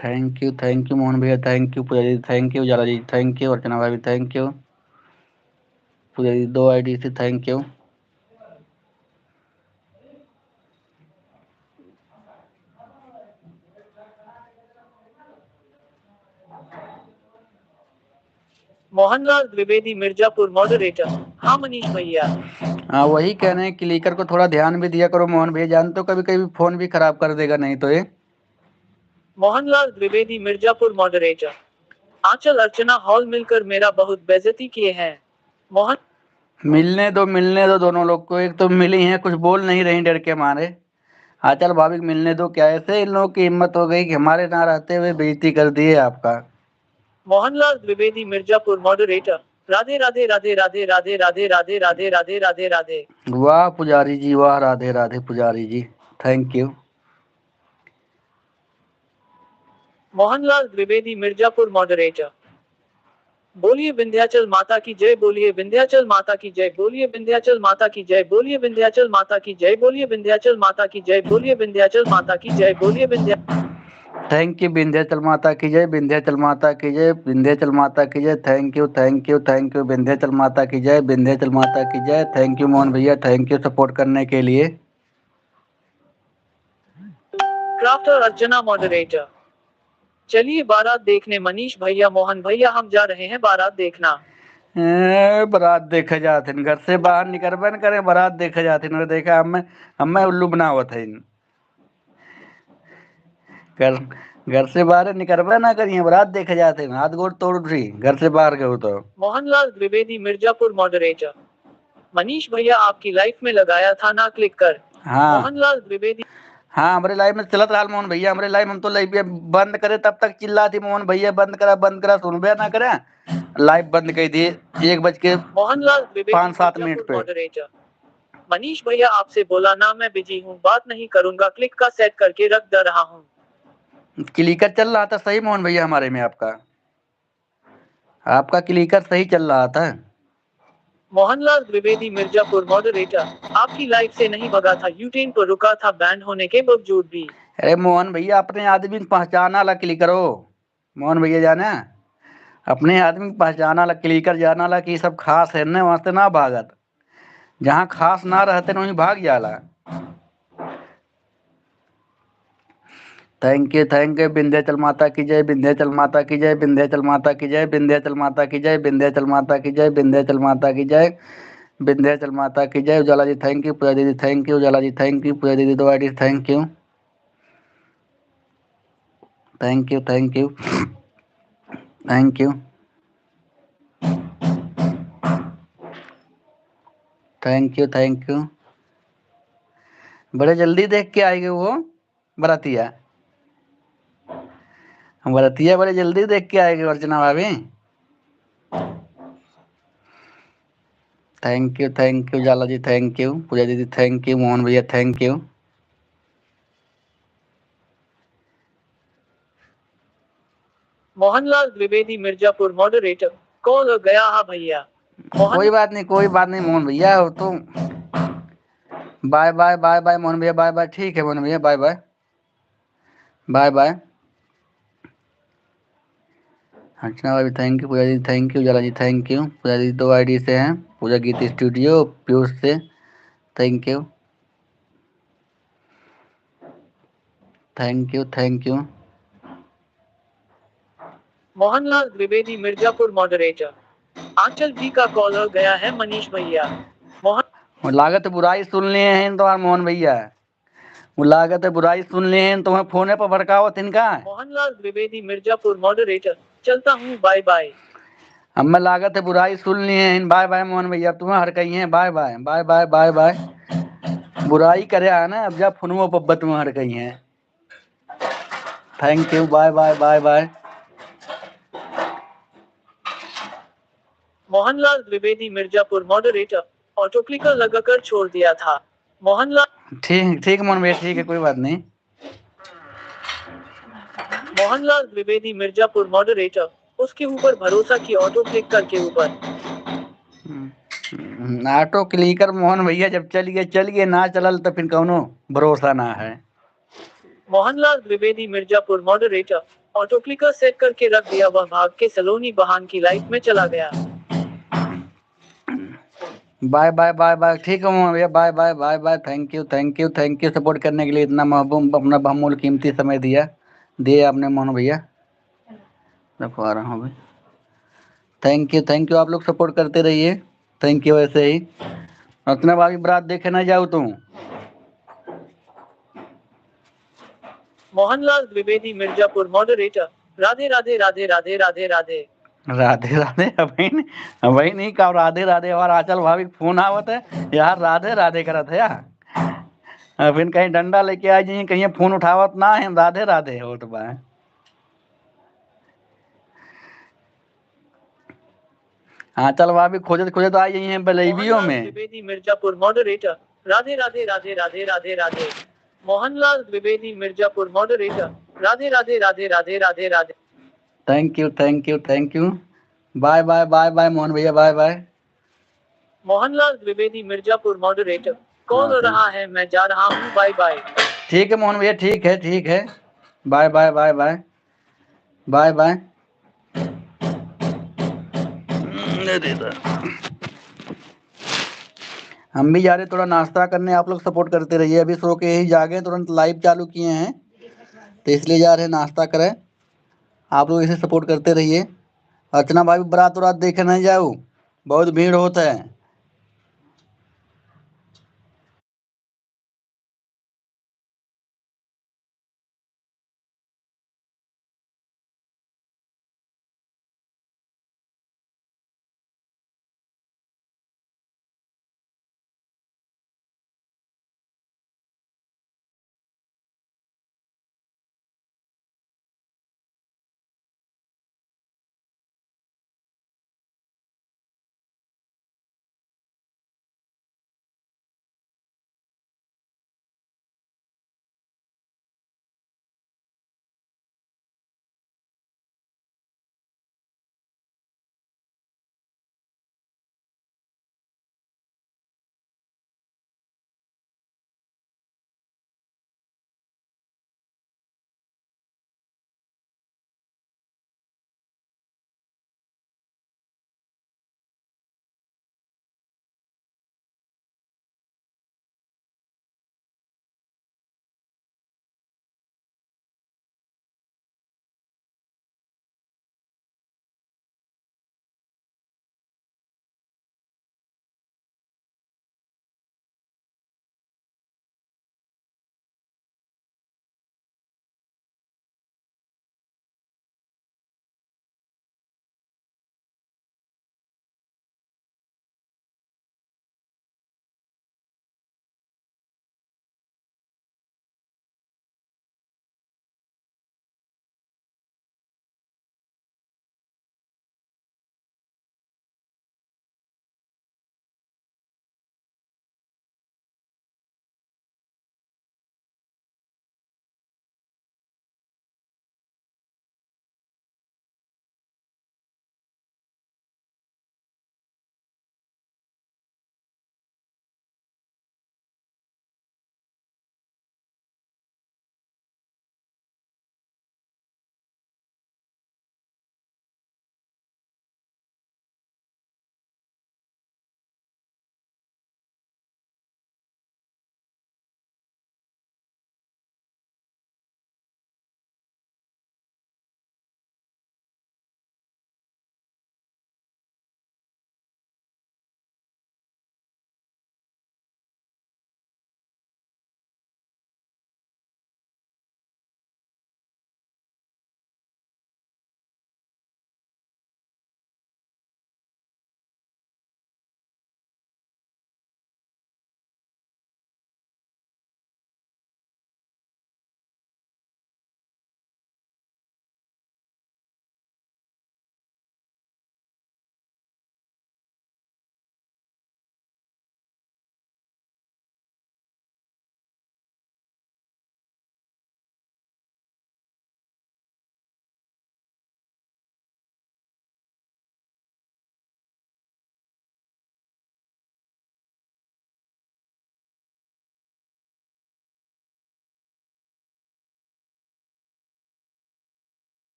थैंक यू मोहन भैया, थैंक यू। पूजा दीदी thank you, Ujala ji thank you, Archana भाभी थैंक यू। पूजा दीदी 2 आईडी से thank you. Mohanlal Dwivedi Mirzapur moderator. हाँ मनीष भैया। हाँ वही कह रहे हैं, क्लिकर को थोड़ा ध्यान भी दिया करो मोहन भैया, जानते हो कभी कभी फोन भी खराब कर देगा नहीं तो ये। मोहनलाल द्विवेदी मिर्जापुर मॉडरेटर। आंचल अर्चना हॉल मिलकर मेरा बहुत बेइज्जती किए हैं। मोहन मिलने दो दोनों लोग को, एक तो मिली हैं कुछ बोल नहीं रही डर के मारे। आंचल भाभी को मिलने दो, क्या ऐसे इन लोगों की हिम्मत हो गई कि हमारे ना रहते हुए बेइज्जती कर दी है आपका। मोहनलाल द्विवेदी मिर्जापुर मॉडरेटर। राधे राधे राधे राधे राधे राधे राधे राधे राधे राधे राधे। वाह पुजारी जी, वाह, राधे राधे पुजारी जी, thank you. Mohanlal Dwivedi Mirzapur moderator. बोलिए विंध्याचल माता की जय, बोलिए विंध्याचल माता की जय, बोलिए विंध्याचल माता की जय, बोलिए विंध्याचल माता की जय, बोलिए विंध्याचल माता की जय, बोलिए विंध्याचल माता की जय, बोलिए विंध्या। थैंक यू विंध्याचल माता की जय, विंध्याचल माता की जय, विंध्याचल माता की जय, थैंक यू विंध्याचल माता की जय, विंध्याचल माता की जय, थैंक यू मोहन भैया, थैंक यू सपोर्ट करने के लिए। Crafter Archana moderator. चलिए बारात देखने मनीष भैया मोहन भैया, हम जा रहे हैं बारात देखना। बारात देखे जाते घर से बाहर निकलबे न करे, बारात देखे जाते देखा हमें उल्लू बना हुआ था इन घर से बाहर निकलबे ना करिए, बारात देखे जाते हाथ गोड़ तोड़ उठी घर से बाहर गए तो। मोहनलाल द्विवेदी मिर्जापुर मॉडरेटर। मनीष भैया आपकी लाइफ में लगाया था ना क्लिक कर। हाँ मोहनलाल द्विवेदी। हाँ हमारे लाइव में चलत रहा मोहन भैया, हमारे लाइव हम तो लाइव बंद करे तब तक चिल्ला थी मोहन भैया बंद करा सुनबे ना करे, लाइव बंद कर दी 1:05 मोहनलाल द्विवेदी 7 मिनट मिर्जापुर पे। मॉडरेटर। मनीष भैया आपसे बोला ना मैं बिजी हूँ, बात नहीं करूंगा, क्लिक का सेट करके रख दे रहा हूँ। क्लिकर चल रहा था सही मोहन भैया हमारे में, आपका क्लिकर सही चल रहा था। मोहनलाल द्विवेदी मिर्जापुर मॉडरेटर। आपकी लाइफ से नहीं भगा था, यूटेन पर रुका था बैंड होने के बावजूद भी। अरे मोहन भैया अपने आदमी को पहचाना ला क्लिकर हो, मोहन भैया जाने अपने आदमी को पहचाना ला क्लिकर जाना ला कि सब खास है न, वहां से ना भागत, जहाँ खास ना रहते न वहीं भाग जाला। थैंक यू विंध्याचल माता की जय, विंध्याचल माता की जय, विंध्याचल माता की जय, विंध्याचल माता की जय, विंध्याचल माता की जय, विंध्याचल माता की जय, विंध्याचल माता की जय। उजाला जी थैंक यू, पूजा दीदी thank you, Ujala ji thank you, पूजा दीदी 2 ID thank you, thank you thank you thank you thank you. बड़े जल्दी देख के आएंगे वो बरातिया, बरातिया बड़े जल्दी देख के आएंगे अर्चना भाभी। Thank you Ujala ji thank you, पूजा दीदी थैंक यू, मोहन भैया thank you. Mohanlal Dwivedi Mirzapur moderator. Call गया हा भैया। कोई बात नहीं मोहन भैया, हो तो बाय बाय मोहन भैया, बाय बाय, ठीक है मोहन भैया, bye bye bye bye. Archana भाभी थैंक यू, पूजा दीदी thank you, Ujala ji thank you, पूजा दीदी 2 आईडी से हैं, पूजा गीत स्टूडियो पीयूष से thank you thank you. Mohanlal Dwivedi Mirzapur moderator. Anchal ji का कॉल गया है मनीष भैया। मोहन लागत बुराई सुन लिए हैं तुम्हारे मोहन भैया, वो लागत है बुराई सुन लिए हैं तुम्हें फोन पर भड़काओ तिनका। मोहनलाल द्विवेदी मिर्जापुर मॉडरेटर। चलता हूँ, बाय बाय। हमें लागत है बुराई सुन लिए हैं, बाय बाय मोहन भैया, तुम्हें हर कही है, bye bye bye bye bye bye. बुराई करे ना अब जा फोनों पर तुम्हें हर कही है। Thank you, bye bye bye bye. Mohanlal Dwivedi Mirzapur moderator, auto clicker लगाकर छोड़ दिया था। मोहनलाल ठीक ठीक मोहन भैया, ठीक है, कोई बात नहीं। मोहनलाल द्विवेदी मिर्जापुर मॉडरेटर, उसके ऊपर भरोसा की ऑटो क्लिक करके ऊपर। ऑटो क्लिकर मोहन भैया जब चल गए ना चलल तो फिर कौनो भरोसा ना है। Mohanlal Dwivedi Mirzapur moderator, auto clicker set करके रख दिया, वह भाग के सलोनी बहान की लाइफ में चला गया। बाय बाय बाय बाय, ठीक है मोहन भैया, bye bye bye bye. Thank you thank you thank you support करने के लिए, इतना महबूब अपना बहुमूल्य कीमती समय दिए आपने मोहन भैया। रखवा रहा हूँ अभी। थैंक यू, आप लोग सपोर्ट करते रहिए। थैंक यू ऐसे ही। रत्ना भाभी बारात देखे ना जाओ तुम। मोहनलाल द्विवेदी मिर्जापुर मॉडरेटर, राधे राधे राधे राधे राधे राधे। राधे राधे अभी नहीं कहा राधे राधे, और आंचल भाभी फोन आवत है यार, राधे राधे करत है यार। फिर कहीं डंडा लेके आ जाइए, कहीं फोन उठावत ना है, राधे राधे हो तो बा। आंचल भाभी खोजत खोजत आ जाइए बलेबियों मोहनलाल में। Dwivedi Mirzapur moderator, Radhe Radhe Radhe Radhe Radhe Radhe. Mohanlal Dwivedi Mirzapur moderator, Radhe Radhe Radhe Radhe Radhe Radhe. Thank you thank you thank you, bye bye bye bye Mohan भैया, bye bye. Mohanlal Dwivedi Mirzapur moderator, call हाँ हो रहा है, मैं जा रहा हूँ, बाय बाय। ठीक है मोहन भैया, ठीक है ठीक है, bye bye bye bye bye bye. हम भी जा रहे थोड़ा नाश्ता करने, आप लोग सपोर्ट करते रहिए। अभी सो के ही जागे, तुरंत लाइव चालू किए हैं तो इसलिए जा रहे हैं नाश्ता करें। आप लोग इसे सपोर्ट करते रहिए। अर्चना भाई बारात उरात देखे नहीं जाओ, बहुत भीड़ होता है।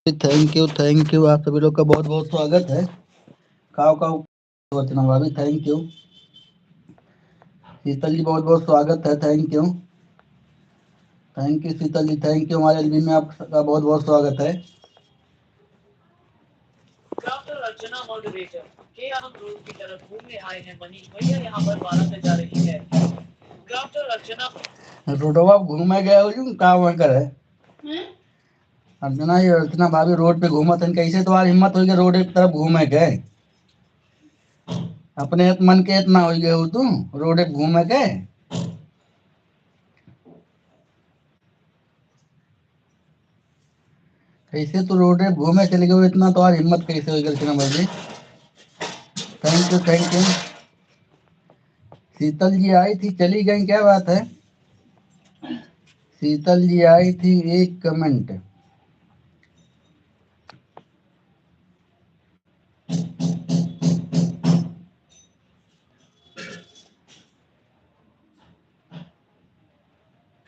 थैंक यू आप सभी लोग का बहुत बहुत स्वागत है। खाओ खाओ वचना भाभी, थैंक यू। शीतल जी बहुत बहुत स्वागत है, thank you Sheetal ji, thank you. हमारे एलबी में आपका बहुत बहुत स्वागत है। क्राफ्टर अर्चना मॉडरेटर के हम रोड की तरफ घूमने आए हैं। मनीष भैया यहाँ पर 12 पे जा रही है। क्राफ्टर अर्चना रोडवा घूमे गए हो जो का वहाँ कर है अर्चना, ये अर्चना भाभी रोड पे घूमत है, कैसे तुम्हारी हिम्मत हुई कि रोड की तरफ घूमे गए? अपने मन के इतना हो गए हो तुम रोड पे घूमे गए? कैसे तो रोड पे घूमे चले गए, इतना तुम्हारी हिम्मत कैसे हुई अर्चना भाभी? Thank you. शीतल जी आई थी, चली गई, क्या बात है? शीतल जी आई थी, एक कमेंट।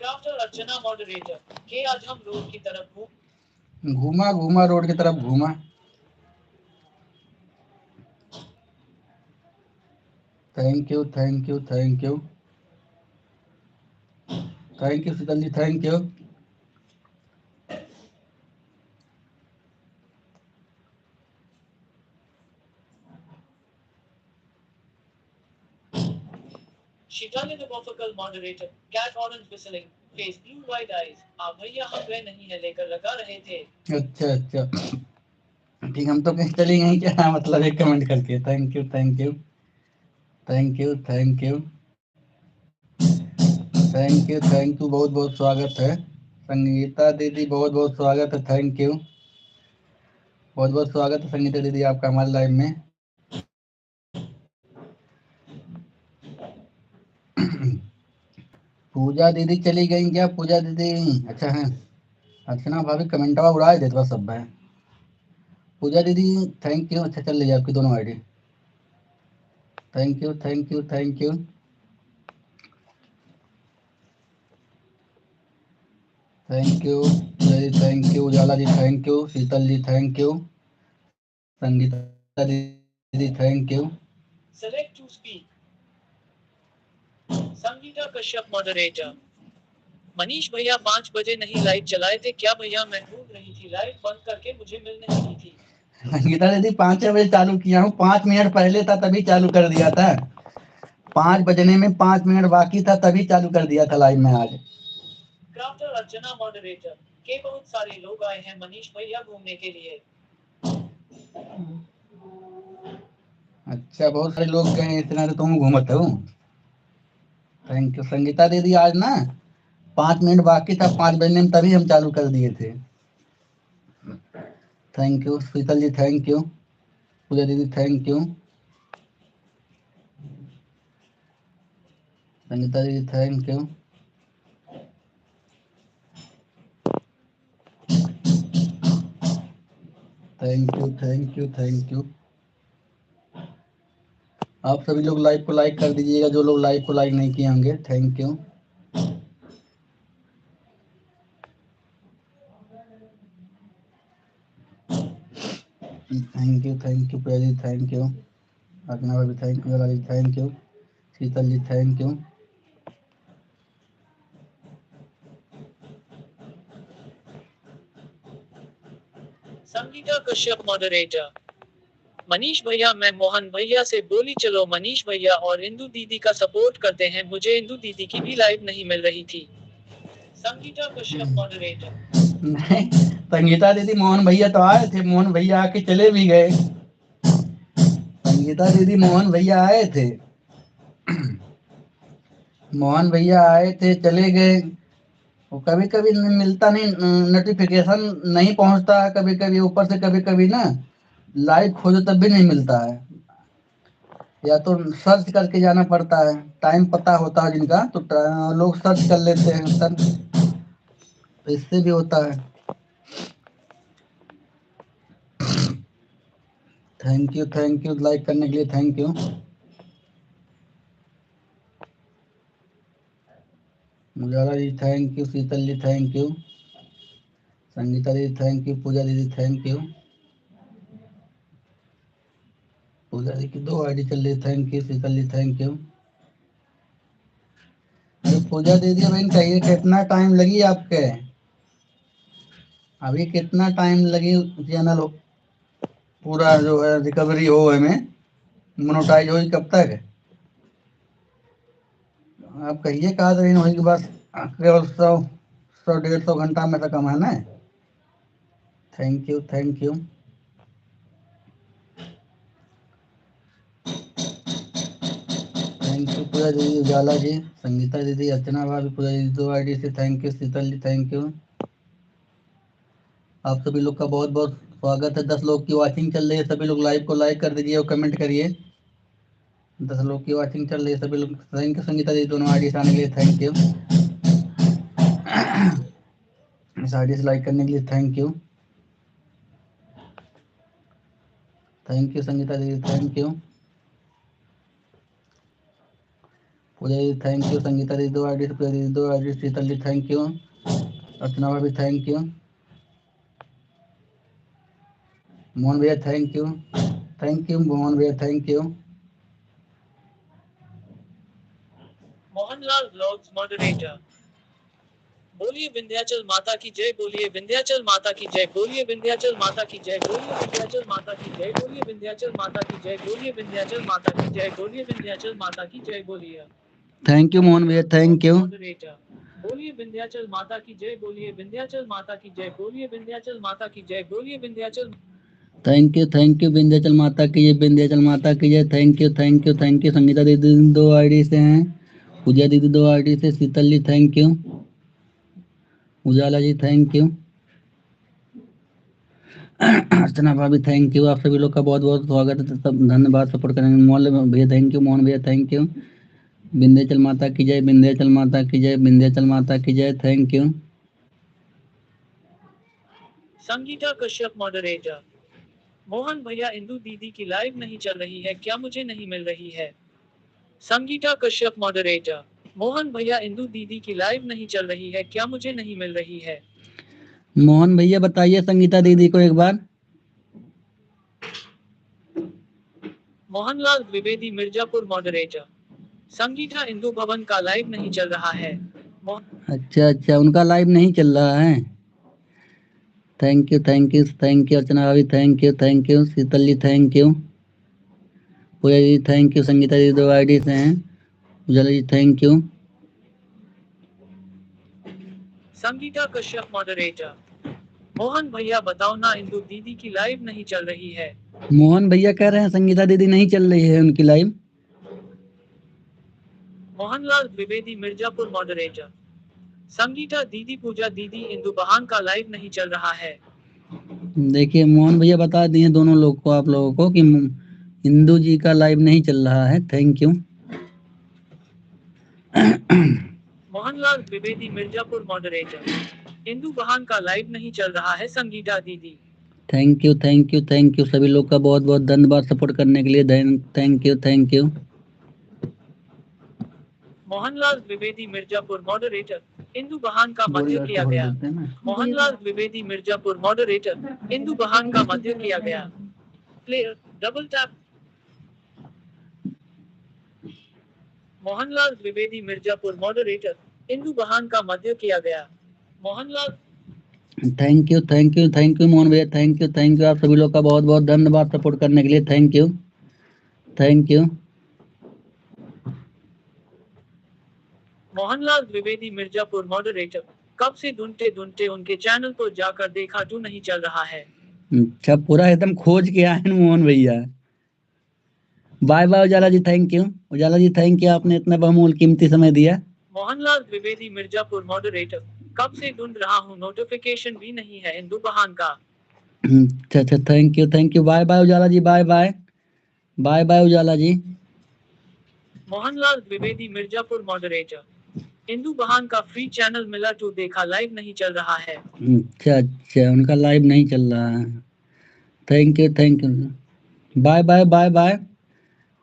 क्राफ्टर अर्चना मॉडरेटर के आज हम रोड की तरफ घूमा रोड की तरफ घूमा। Thank you Sheetal ji, thank you. Sheetal इन वॉफकल moderator cat orange whistling face blue wide eyes. आप भैया हम गए नहीं है लेकर लगा रहे थे। अच्छा ठीक, हम तो कहीं चली गई क्या? मतलब एक कमेंट करके थैंक यू बहुत बहुत स्वागत है। संगीता दीदी बहुत बहुत स्वागत है, थैंक यू। बहुत बहुत स्वागत है संगीता दीदी आपका हमारे लाइव में। पूजा दीदी चली गई क्या? पूजा दीदी अच्छा है। अर्चना भाभी कमेंटवा उड़ा देते बस सब है। पूजा दीदी थैंक यू। अच्छा चल रही है आपकी दोनों ID. Thank you thank you Ujala ji, thank you Sheetal ji, thank you Sangeeta दीदी, thank you. Select to speak Sangeeta Kashyap moderator Manish भैया 5 बजे नहीं लाइट चलाए थे क्या? भैया मैं ढूंढ रही थी, लाइट बंद करके मुझे मिल नहीं रही थी। संगीता दीदी 5 बजे चालू किया हूँ, 5 मिनट पहले था तभी चालू कर दिया था। 5 बजने में 5 मिनट बाकी था तभी चालू कर दिया था लाइव में आज। क्राफ्टर अर्चना मॉडरेटर के बहुत सारे लोग आए हैं मनीष भैया घूमने के लिए। अच्छा बहुत सारे लोग गए, इतना तो तुम घूमत हो। थैंक यू संगीता दीदी, आज ना 5 मिनट बाकी था 5 बजने में तभी हम चालू कर दिए थे। Thank you Sheetal ji, thank you पूजा दीदी, थैंक यू संगीता दीदी, थैंक यू। Thank you. आप सभी लोग लाइव को लाइक कर दीजिएगा, जो लोग लाइव को लाइक नहीं किए होंगे। Thank you Puja ji, thank you Archana भाभी, थैंक यू जी, thank you Sheetal ji, thank you. Sangeeta Kashyap moderator Manish भैया मैं मोहन भैया से बोली चलो मनीष भैया और इंदु दीदी का सपोर्ट करते हैं, मुझे इंदु दीदी की भी लाइव नहीं मिल रही थी। संगीता कश्यप मॉडरेटर नहीं, संगीता दीदी मोहन भैया तो आए थे, मोहन भैया आके चले भी गए। संगीता दीदी मोहन भैया आए थे, मोहन भैया आए थे चले गए। वो कभी कभी मिलता नहीं, नोटिफिकेशन नहीं पहुंचता है कभी कभी ऊपर से, कभी कभी ना लाइव खोजो तब भी नहीं मिलता है, या तो सर्च करके जाना पड़ता है। टाइम पता होता है जिनका तो लोग सर्च कर लेते हैं सर, तो इससे भी होता है। थैंक यू लाइक करने के लिए, thank you Ujala ji, thank you Sheetal ji, thank you Sangeeta दीदी थैंक यू, पूजा दीदी थैंक यू, पूजा दीदी की 2 आईडी चल रही, thank you, Sheetal ji thank you. अरे पूजा दीदी अभी कहिए कितना टाइम लगी आपके, अभी कितना टाइम लगी चैनल पूरा जो है रिकवरी हो, हमें मोनेटाइज होगी कब तक? आप कहिए कहा तो इन होगी बस केवल 100-150 घंटा में तो कम है ना। Thank you thank you. Thank you पूजा दीदी, उजाला जी, संगीता दीदी, अर्चना भाभी, पूजा दीदी 2 आईडी से thank you, Sheetal ji thank you. आप सभी लोग का बहुत बहुत स्वागत है। 10 लोग की वॉचिंग चल रही है, सभी लोग लाइव को लाइक कर दीजिए और कमेंट करिए। 10 लोग की वॉचिंग चल रही है, सभी लोग थैंक यू। संगीता दीदी दोनों आईडी से आने के लिए थैंक यू, इस आईडी से लाइक करने के लिए thank you. Thank you Sangeeta दीदी थैंक यू, पूजा दीदी थैंक यू, संगीता दीदी 2 आईडी से, पूजा दीदी 2 ID, Sheetal ji thank you, Archana भाभी थैंक यू, मोहन भैया थैंक यू मोहन भैया thank you. Mohanlal vlogs moderator. बोलिए विंध्याचल माता की जय, बोलिए विंध्याचल माता की जय, बोलिए विंध्याचल माता की जय, बोलिए विंध्याचल माता की जय, बोलिए विंध्याचल माता की जय, बोलिए विंध्याचल माता की जय, बोलिए विंध्याचल माता की जय, बोलिए। थैंक यू मोहन भैया थैंक यू। मॉडरेटर। बोलिए विंध्याचल माता की जय, बोलिए विंध्याचल माता की जय, बोलिए विंध्याचल माता की जय, बोलिए विंध्याचल। थैंक यू विंध्याचल माता की जय, विंध्याचल माता की जय, थैंक यू संगीता दीदी 2 आईडी से हैं, पूजा दीदी 2 आईडी से, Sheetal ji thank you, Ujala ji thank you, Archana भाभी थैंक यू। आप सभी लोग का बहुत बहुत स्वागत है, सब धन्यवाद सपोर्ट करेंगे। मोहन भैया थैंक यू, मोहन भैया थैंक यू, विंध्याचल माता की जय, विंध्याचल माता की जय, विंध्याचल माता की जय, thank you. Sangeeta Kashyap moderator. Mohan भैया इंदु दीदी की लाइव नहीं चल रही है क्या, मुझे नहीं मिल रही है। संगीता कश्यप मॉडरेटर। मोहन भैया इंदु दीदी की लाइव नहीं चल रही है क्या, मुझे नहीं मिल रही है। मोहन भैया बताइए संगीता दीदी को एक बार। मोहनलाल द्विवेदी मिर्जापुर मॉडरेटर। संगीता इंदु भवन का लाइव नहीं चल रहा है। अच्छा उनका लाइव नहीं चल रहा है। थैंक यू अर्चना भाभी thank you, Sheetal ji thank you, Puja ji thank you, Sangeeta ji 2 ID से हैं, Ujala ji thank you. Sangeeta Kashyap moderator. Mohan भैया बताओ ना, इंदु दीदी की लाइव नहीं चल रही है। मोहन भैया कह रहे हैं संगीता दीदी नहीं चल रही है उनकी लाइव। मोहनलाल द्विवेदी मिर्जापुर मॉडरेटर। संगीता दीदी, पूजा दीदी, इंदु बहान का लाइव नहीं चल रहा है। देखिए मोहन भैया बता दिए दोनों लोग को, आप लोगों को, कि इंदु जी का लाइव नहीं चल रहा है। Thank you. Mohanlal Dwivedi Mirzapur moderator. Indu बहान का लाइव नहीं चल रहा है संगीता दीदी। थैंक यू सभी लोग का बहुत बहुत धन्यवाद सपोर्ट करने के लिए। Thank you. Mohanlal Dwivedi Mirzapur moderator. Indu बहान का मध्य किया गया। मोहनलाल द्विवेदी मिर्जापुर मॉडरेटर। इंदु बहान का मध्य किया गया। Player double tap. Mohanlal Dwivedi Mirzapur moderator. Indu बहान का मध्य किया गया। मोहनलाल। थैंक यू मोहन भैया थैंक यू। आप सभी लोग का बहुत बहुत धन्यवाद सपोर्ट करने के लिए। Thank you. Mohanlal Dwivedi Mirzapur moderator. कब से ढूंढते उनके चैनल पर जाकर देखा जो नहीं चल रहा है। अच्छा पूरा एकदम खोज के आए मोहन भैया। Bye bye Ujala ji thank you. Ujala ji thank you, आपने इतना बहुमूल्य कीमती समय दिया। मोहनलाल द्विवेदी मिर्जापुर मॉडरेटर। कब से ढूंढ रहा हूँ, नोटिफिकेशन भी नहीं है इंदु बहान का। अच्छा thank you. Bye bye Ujala ji, bye bye Ujala ji. Mohanlal Dwivedi Mirzapur moderator. Indu बहान का फ्री चैनल मिला तो देखा, लाइव नहीं चल रहा है। अच्छा उनका लाइव नहीं चल रहा है। Thank you.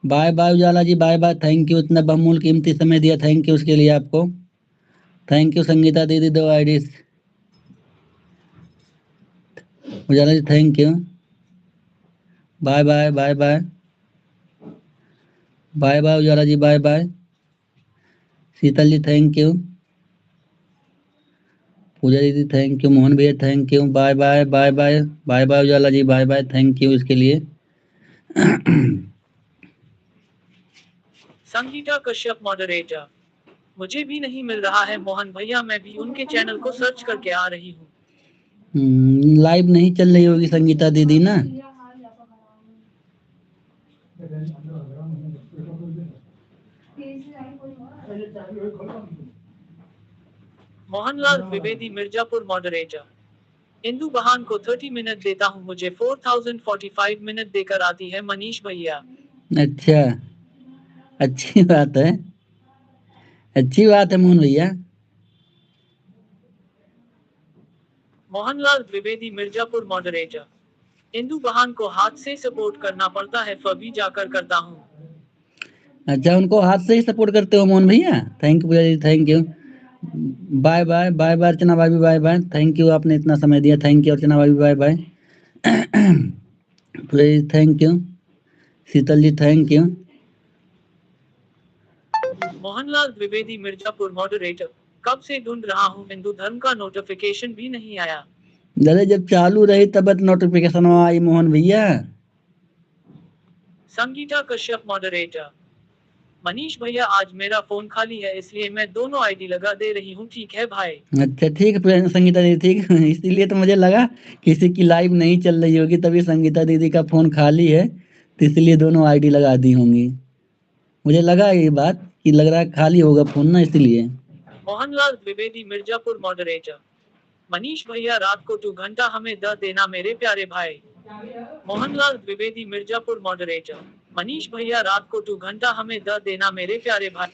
Bye Ujala ji, bye. Thank you, इतना बहुमूल्य कीमती समय दिया, थैंक यू उसके लिए आपको। थैंक यू संगीता दीदी 2 ID. Ujala ji thank you. Bye bye bye bye bye bye Ujala ji bye bye. Sheetal ji thank you. पूजा दीदी थैंक यू। मोहन भैया thank you. Bye bye bye bye bye bye Ujala ji bye bye thank you इसके लिए। संगीता कश्यप मॉडरेटर। मुझे भी नहीं मिल रहा है मोहन भैया, मैं भी उनके चैनल को सर्च करके आ रही हूँ। लाइव नहीं चल रही होगी संगीता दीदी ना। मोहनलाल द्विवेदी मिर्जापुर मॉडरेटर। इंदु बहान को 30 मिनट देता हूँ, मुझे 4045 मिनट देकर आती है मनीष भैया। अच्छा, अच्छी बात है, अच्छी बात है मोहन भैया। मोहनलाल द्विवेदी मिर्जापुर मॉडरेटर। इंदु बहान को हाथ से सपोर्ट करना पड़ता है, फबी जाकर करता हूँ। अच्छा, उनको हाथ से ही सपोर्ट करते हो मोहन भैया। थैंक यू भैया जी thank you. Bye bye bye bye Archana भाभी बाय बाय थैंक यू, आपने इतना समय दिया थैंक यू अर्चना भाभी bye bye. Please thank you. Sheetal ji thank you. Mohanlal Dwivedi Mirzapur moderator. कब से ढूंढ रहा हूँ, हिंदू धर्म का नोटिफिकेशन भी नहीं आया। अरे जब चालू रही तब नोटिफिकेशन आई मोहन भैया। संगीता कश्यप मॉडरेटर। मनीष भैया आज मेरा फोन खाली है, इसलिए मैं दोनों आईडी लगा दे रही हूँ, ठीक है भाई। अच्छा ठीक है संगीता दीदी ठीक इसीलिए तो मुझे लगा किसी की लाइव नहीं चल रही होगी, तभी संगीता दीदी का फोन खाली है तो इसलिए दोनों आईडी लगा दी होंगी। मुझे लगा ये बात कि लग रहा है खाली होगा फोन ना इसलिए। मोहनलाल द्विवेदी मिर्जापुर मॉडरेटर। मनीष भैया रात को 2 घंटा हमें द देना मेरे प्यारे भाई। मोहनलाल द्विवेदी मिर्जापुर मॉडरेटर। मनीष भैया रात को 2 घंटा हमें द देना मेरे प्यारे भाई।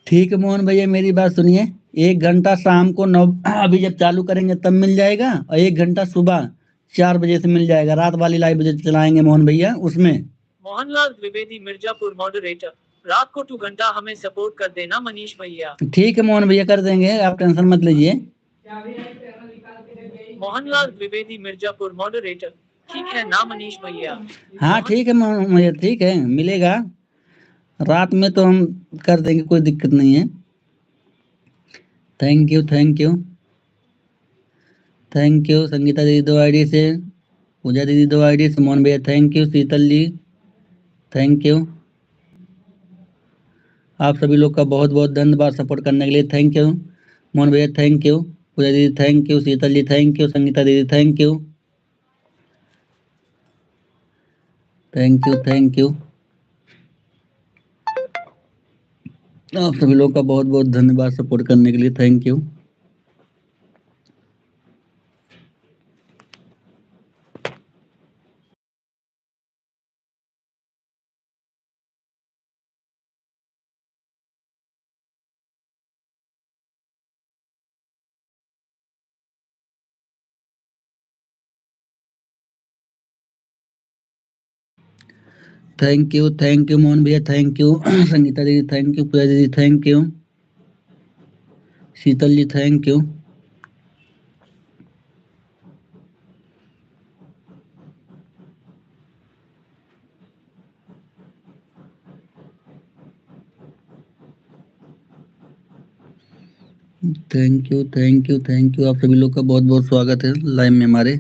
ठीक है मोहन भैया मेरी बात सुनिए, 1 घंटा शाम को 9 अभी जब चालू करेंगे तब मिल जाएगा और 1 घंटा सुबह 4 बजे से मिल जाएगा। रात वाली लाइव बजे चलाएंगे मोहन भैया उसमें। मोहनलाल द्विवेदी मिर्जापुर मॉडरेटर। रात को 2 घंटा हमें सपोर्ट कर देना मनीष भैया। ठीक है मोहन भैया कर देंगे, आप टेंशन मत लीजिए। मोहनलाल द्विवेदी मिर्जापुर मॉडरेटर। ठीक है ना मनीष भैया। हाँ ठीक है मोहन भैया ठीक है मिलेगा। रात में तो हम कर देंगे, कोई दिक्कत नहीं है। Thank you thank you thank you. Sangeeta दीदी 2 आईडी से, पूजा दीदी 2 आईडी से, मोहन भैया thank you, Sheetal ji thank you. आप सभी लोग का बहुत बहुत धन्यवाद सपोर्ट करने के लिए, थैंक यू। मोहन भैया थैंक यू, पूजा दीदी thank you, Sheetal ji thank you, Sangeeta दीदी thank you thank you thank you. आप सभी लोग का बहुत बहुत धन्यवाद सपोर्ट करने के लिए, thank you. Thank you Mohan भैया थैंक यू। संगीता दीदी थैंक यू, पूजा दीदी thank you, Sheetal ji thank you. Thank you thank you thank you. आप सभी लोग का बहुत बहुत स्वागत है लाइव में हमारे।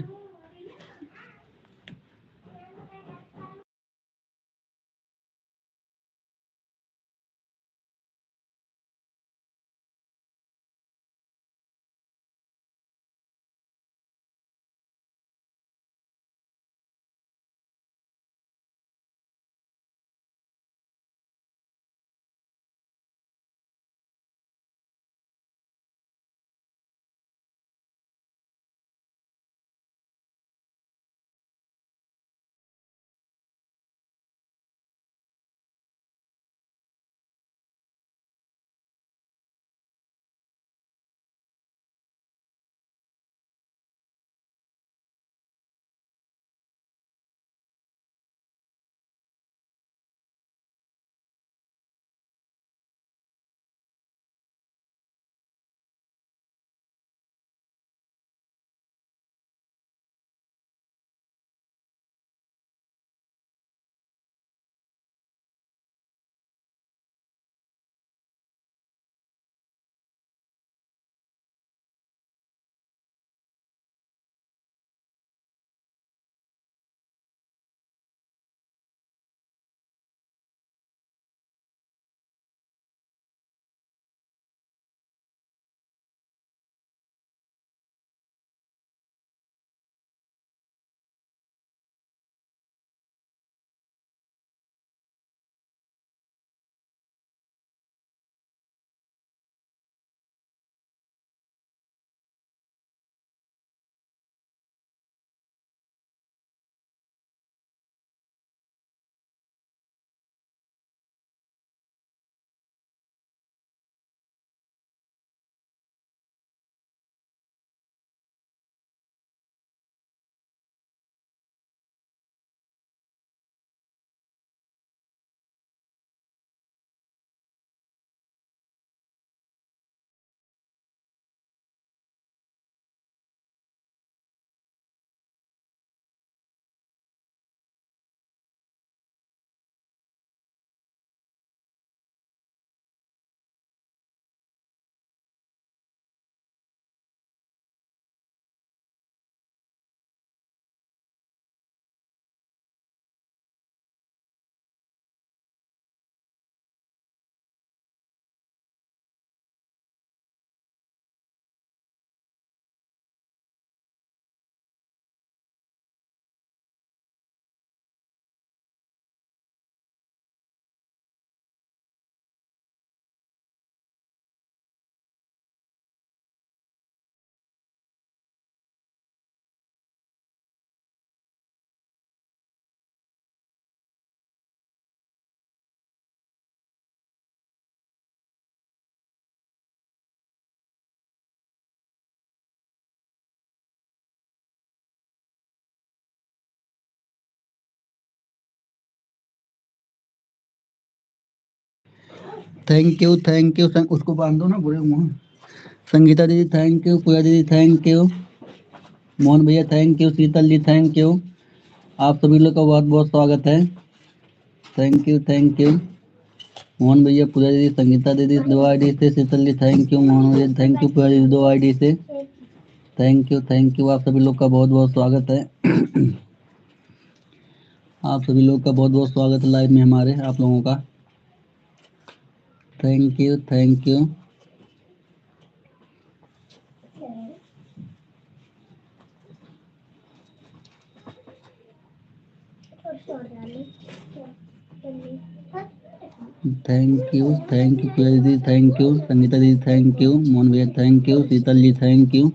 थैंक यू उसको बांध दो ना बुरे मुंह। संगीता दीदी थैंक यू, पूजा दीदी थैंक यू, मोहन भैया thank you, Sheetal ji thank you. आप सभी लोग का बहुत बहुत स्वागत है। थैंक यू मोहन भैया, पूजा दीदी, संगीता दीदी 2 आईडी से, शीतल जी थैंक यू, मोहन भैया थैंक यू, पूजा दीदी 2 आईडी से थैंक यू। आप सभी लोग का बहुत बहुत स्वागत है। आप सभी लोग का बहुत बहुत स्वागत है लाइव में हमारे, आप लोगों का थैंक यू। थैंक यू पूजा दीदी थैंक यू, संगीता दीदी थैंक यू, मोहन भैया thank you, Sheetal ji thank you.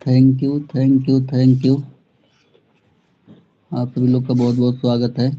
Thank you. Thank you. आप सभी लोग का बहुत बहुत स्वागत है।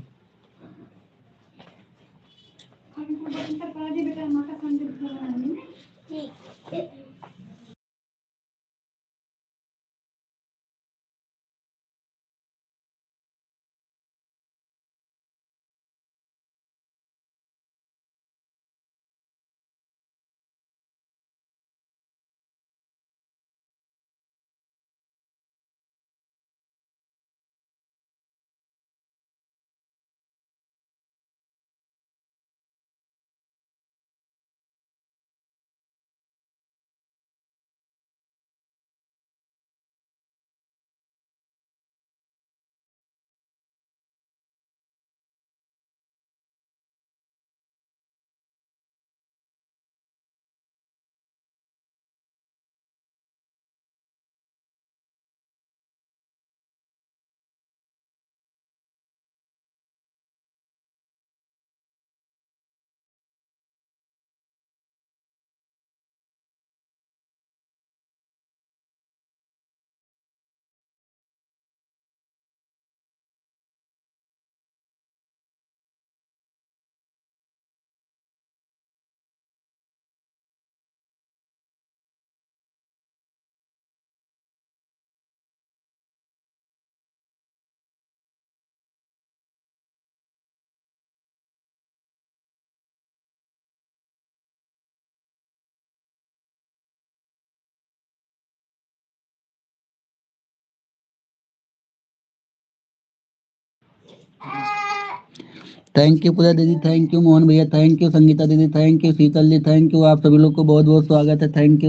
थैंक यू पूजा दीदी थैंक यू, मोहन भैया थैंक यू, संगीता दीदी thank you, Sheetal ji thank you. आप सभी लोग को बहुत बहुत स्वागत है। Thank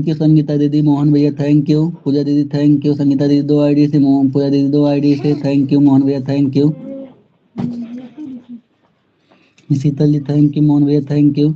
you. संगीता दीदी, मोहन भैया थैंक यू, पूजा दीदी थैंक यू, संगीता दीदी 2 आईडी से, मोहन पूजा दीदी 2 आईडी से थैंक यू, मोहन भैया thank you, Sheetal ji thank you, Mohan भैया thank you.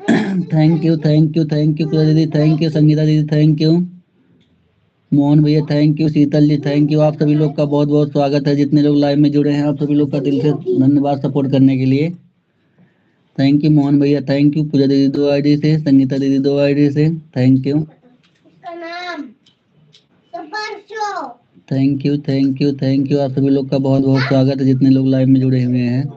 Thank you thank you thank you पूजा दीदी, थैंक यू संगीता दीदी, थैंक यू मोहन भैया, thank you Sheetal ji, thank you. आप सभी लोग का बहुत बहुत स्वागत है, जितने लोग लाइव में जुड़े हैं आप सभी लोग का दिल से धन्यवाद सपोर्ट करने के लिए। थैंक यू मोहन भैया, थैंक यू पूजा दीदी 2 आईडी से, संगीता दीदी 2 आईडी से, thank you thank you thank you thank you. आप सभी लोग का बहुत बहुत स्वागत है, जितने लोग लाइव में जुड़े हुए हैं।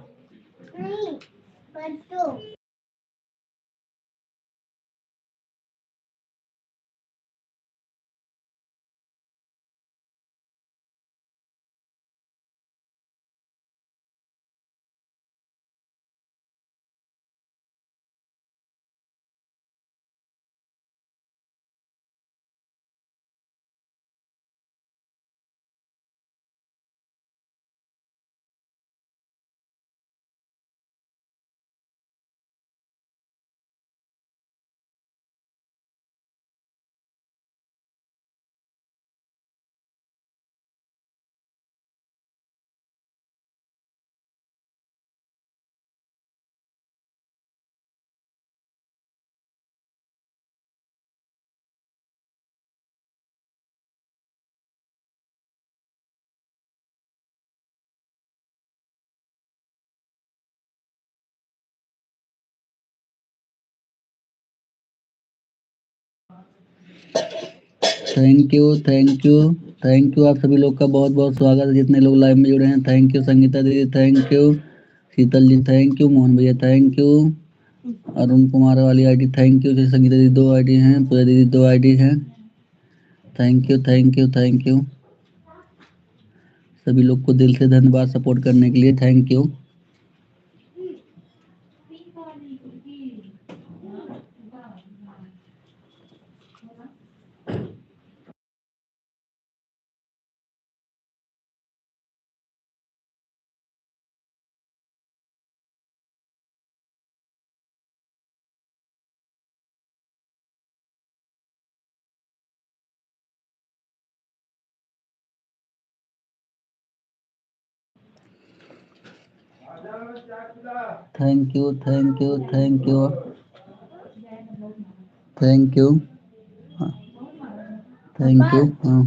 Thank you thank you thank you. आप सभी लोग का बहुत बहुत स्वागत है, जितने लोग लाइव में जुड़े हैं। थैंक यू संगीता दीदी, thank you Sheetal ji, thank you Mohan भैया, थैंक यू अरुण कुमार वाली आईडी, थैंक यू। संगीता दीदी 2 आईडी हैं, पूजा दीदी 2 आईडी हैं। Thank you thank you thank you सभी लोग को दिल से धन्यवाद सपोर्ट करने के लिए, thank you. Thank you thank you thank you thank you thank you. हाँ।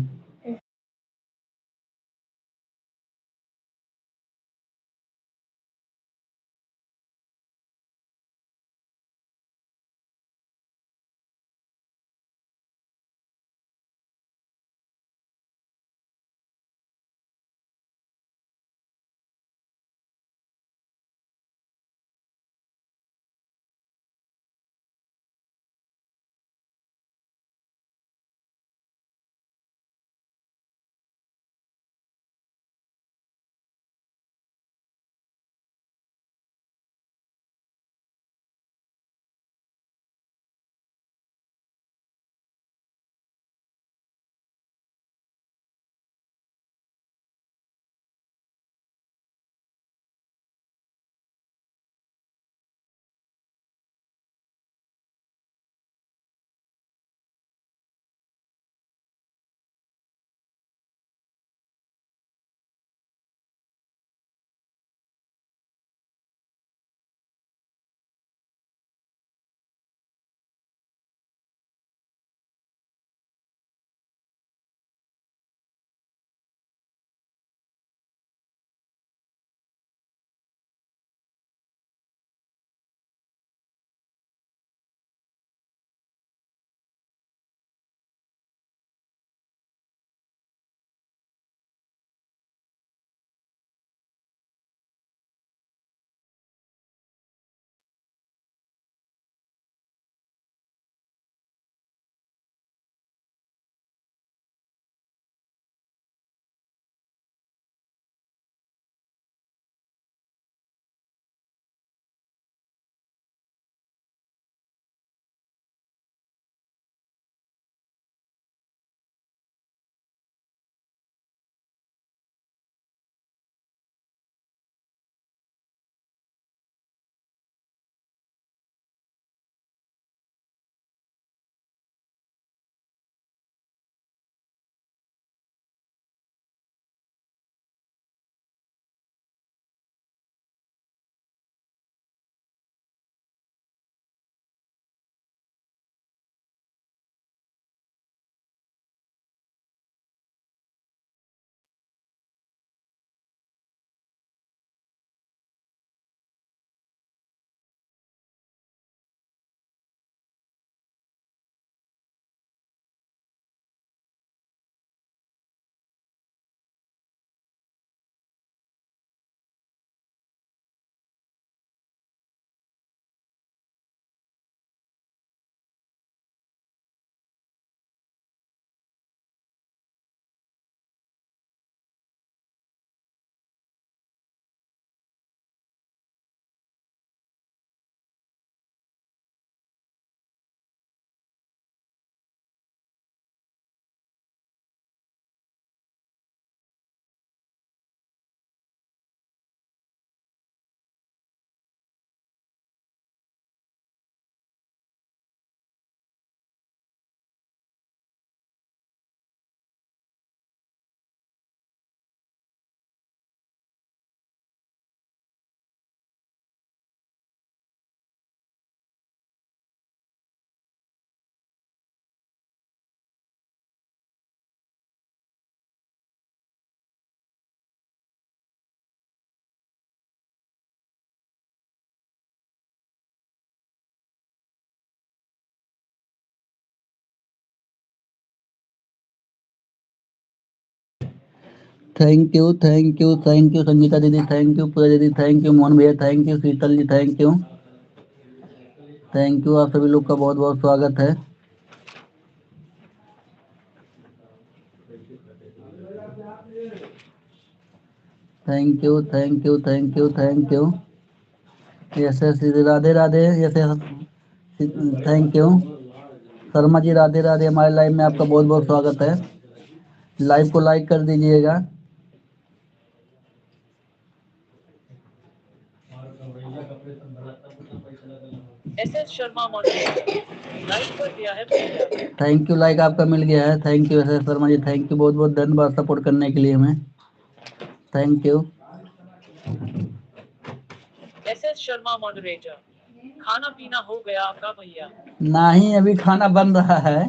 Thank you thank you thank you Sangeeta दीदी, थैंक यू पूजा दीदी, थैंक यू मोहन भैया, thank you Sheetal ji, thank you thank you. आप सभी लोग का बहुत बहुत स्वागत है। Thank you thank you thank you thank you. Yes yes Radhe Radhe, yes yes thank you Sharma ji, Radhe Radhe. हमारे लाइव में आपका बहुत बहुत स्वागत है। लाइव को लाइक कर दीजिएगा। एसएस शर्मा मॉडरेटर लाइक कर दिया है भैया। थैंक यू, लाइक आपका मिल गया है। Thank you S Sharma ji, thank you, बहुत बहुत धन्यवाद सपोर्ट करने के लिए हमें। Thank you. SS Sharma moderator खाना पीना हो गया आपका भैया? नहीं, अभी खाना बन रहा है।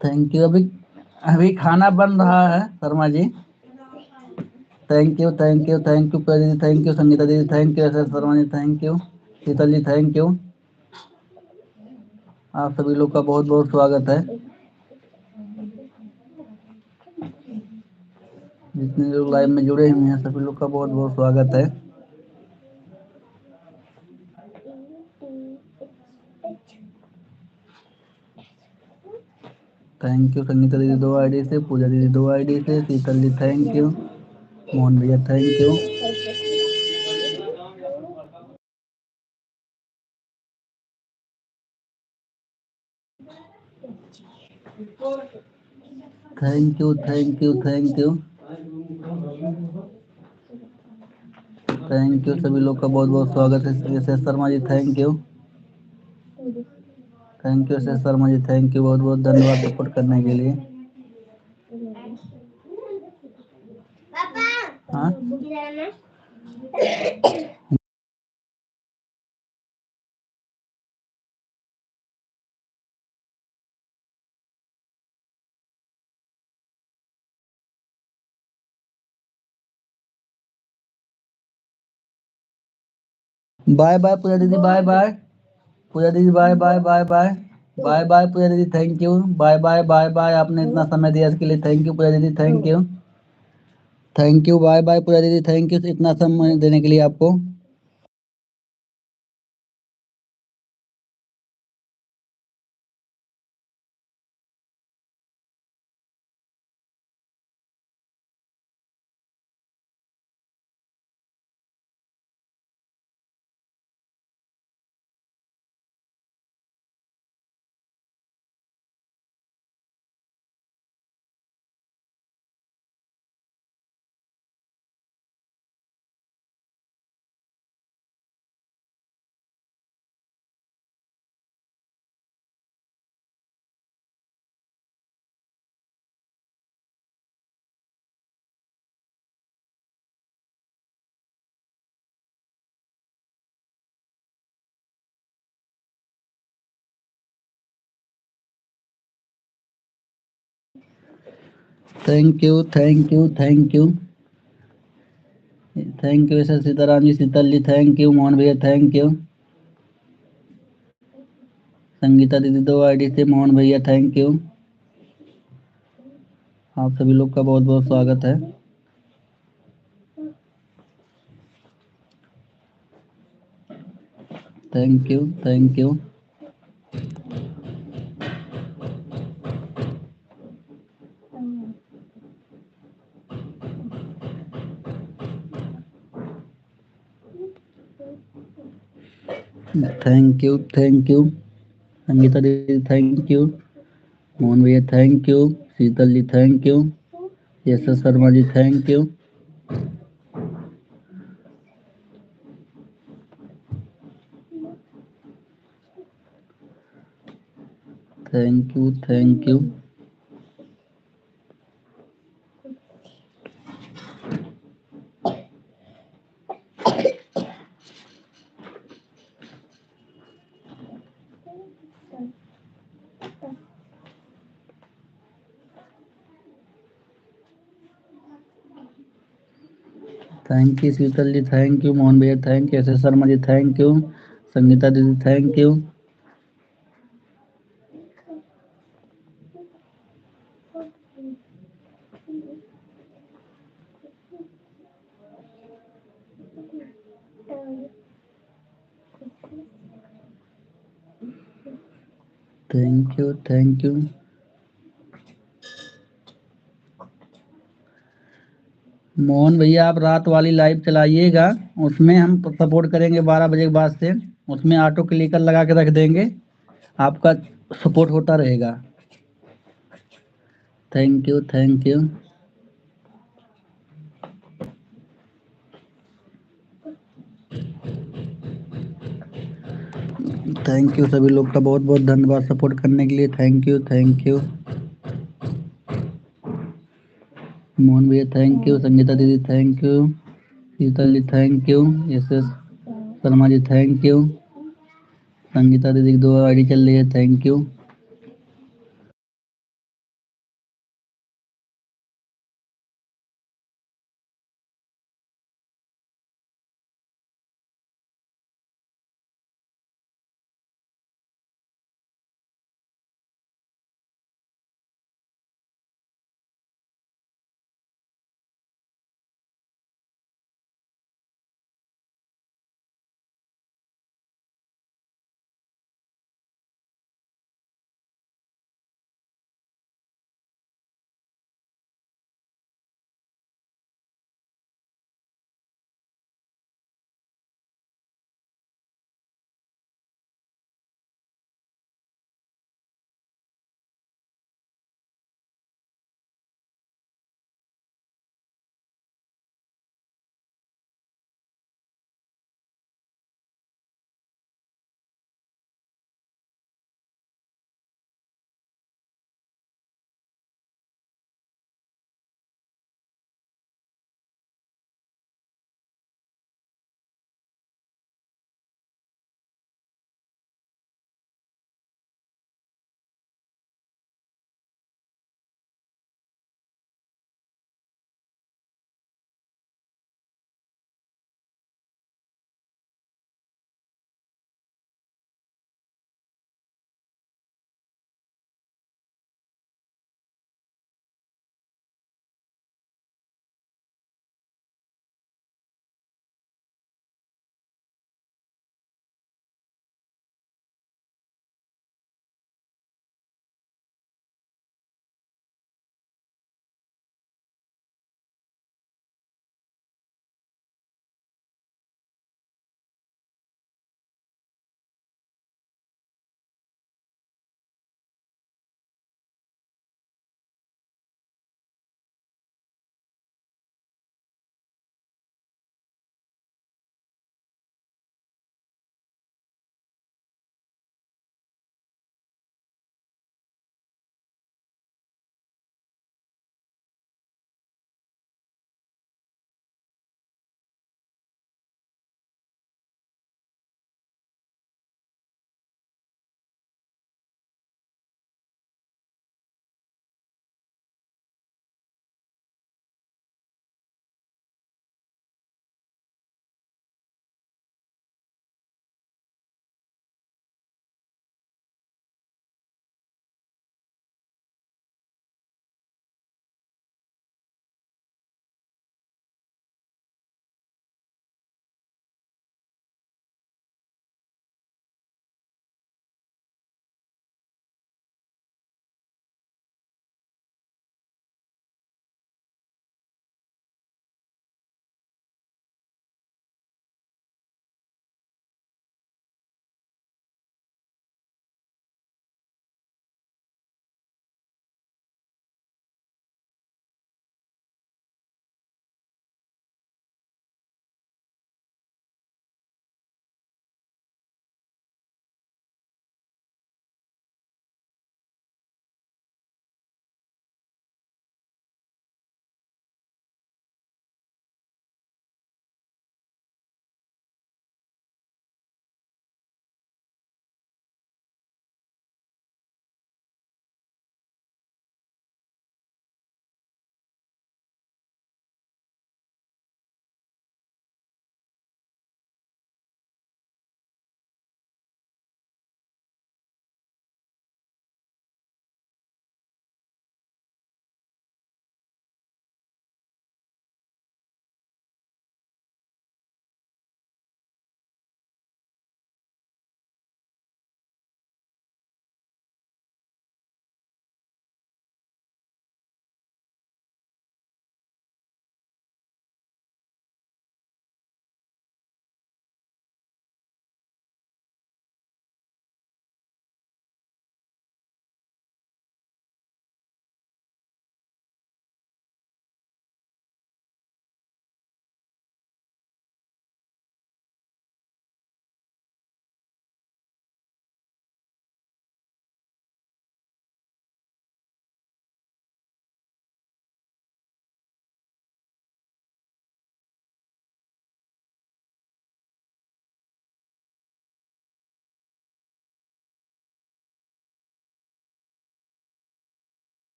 Thank you. अभी अभी खाना बन रहा है Sharma ji. Thank you thank you thank you पूजा दीदी, थैंक यू संगीता दीदी, thank you S Sharma ji, thank you Sheetal ji, thank you. आप सभी लोग का बहुत बहुत स्वागत है। जितने लोग लाइव में जुड़े हुए हैं सभी लोग का बहुत बहुत स्वागत है। थैंक यू संगीता दीदी 2 आईडी से, पूजा दीदी 2 आईडी से, शीतल जी थैंक यू, मोहन भैया thank you. Thank you thank you thank you thank you. सभी लोग का बहुत बहुत स्वागत है। S Sharma ji thank you, thank you S Sharma ji, thank you, बहुत बहुत धन्यवाद सपोर्ट करने के लिए। हाँ बाय बाय पूजा दीदी, बाय बाय पूजा दीदी, bye bye bye bye bye bye Puja दीदी, thank you, bye bye bye bye. आपने इतना समय दिया इसके लिए थैंक यू पूजा दीदी, thank you thank you, bye bye Puja दीदी, थैंक यू इतना समय देने के लिए आपको। Thank you thank you thank you thank you sir Sitaram ji, Sheetal ji thank you, Mohan भैया थैंक यू, संगीता दीदी 2 आईडी से, मोहन भैया थैंक यू। आप सभी लोग का बहुत बहुत स्वागत है। Thank you thank you thank you thank you Sangeeta दीदी थैंक यू, मोहन भैया thank you, Sheetal ji thank you, Yash Sharma ji thank you. Thank you thank you thank you Sheetal ji, thank you Mohan भैया, thank you S S Sharma ji, thank you Sangeeta दीदी, thank you. Thank you thank you. Mohan भैया आप रात वाली लाइव चलाइएगा, उसमें हम सपोर्ट करेंगे 12 बजे के बाद से, उसमें ऑटो क्लिकर लगा के रख देंगे, आपका सपोर्ट होता रहेगा। Thank you thank you. Thank you सभी लोग का बहुत बहुत धन्यवाद सपोर्ट करने के लिए, thank you thank you. Mohan भैया थैंक यू, संगीता दीदी thank you, Sheetal ji thank you, S S Sharma ji thank you, Sangeeta दीदी की 2 आईडी चल रही है, thank you.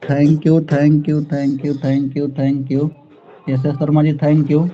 Thank you, thank you, thank you, thank you, thank you. Yes Sharma ji, thank you.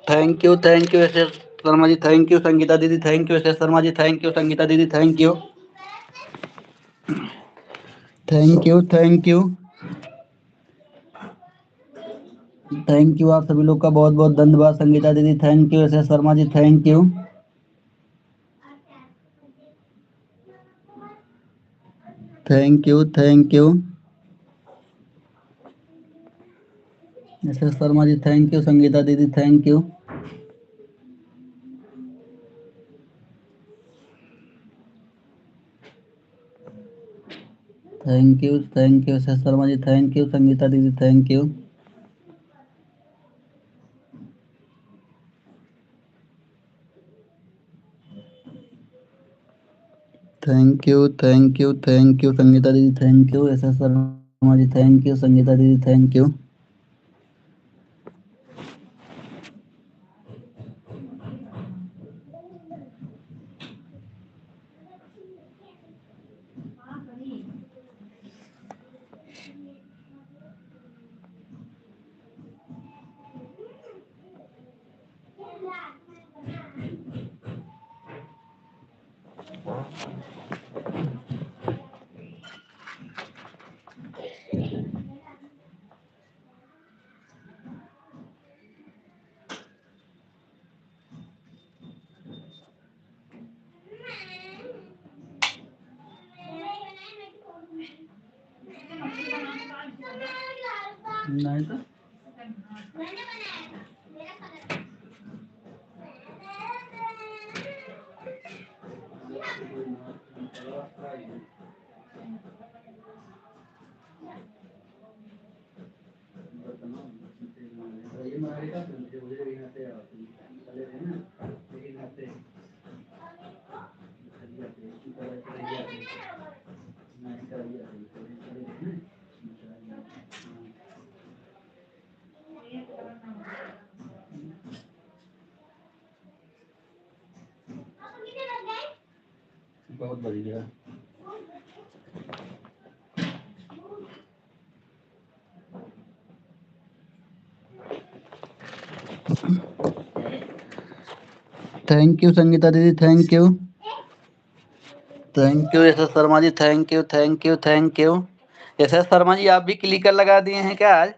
Thank you S S Sharma ji, thank you Sangeeta दीदी, thank you S S Sharma ji, thank you Sangeeta दीदी, thank you thank you thank you thank you. आप सभी लोग का बहुत बहुत धन्यवाद। संगीता दीदी thank you, S S Sharma ji thank you, thank you thank you S S Sharma ji thank you, Sangeeta दीदी thank you, thank you S S Sharma ji thank you, Sangeeta दीदी thank you, thank you Sangeeta दीदी thank you, S S Sharma ji thank you, Sangeeta दीदी थैंक यू, नहीं तो बहुत बढ़िया। थैंक यू संगीता दीदी thank you, thank you S S Sharma ji thank you S S Sharma ji, आप भी क्लिकर लगा दिए हैं क्या आज?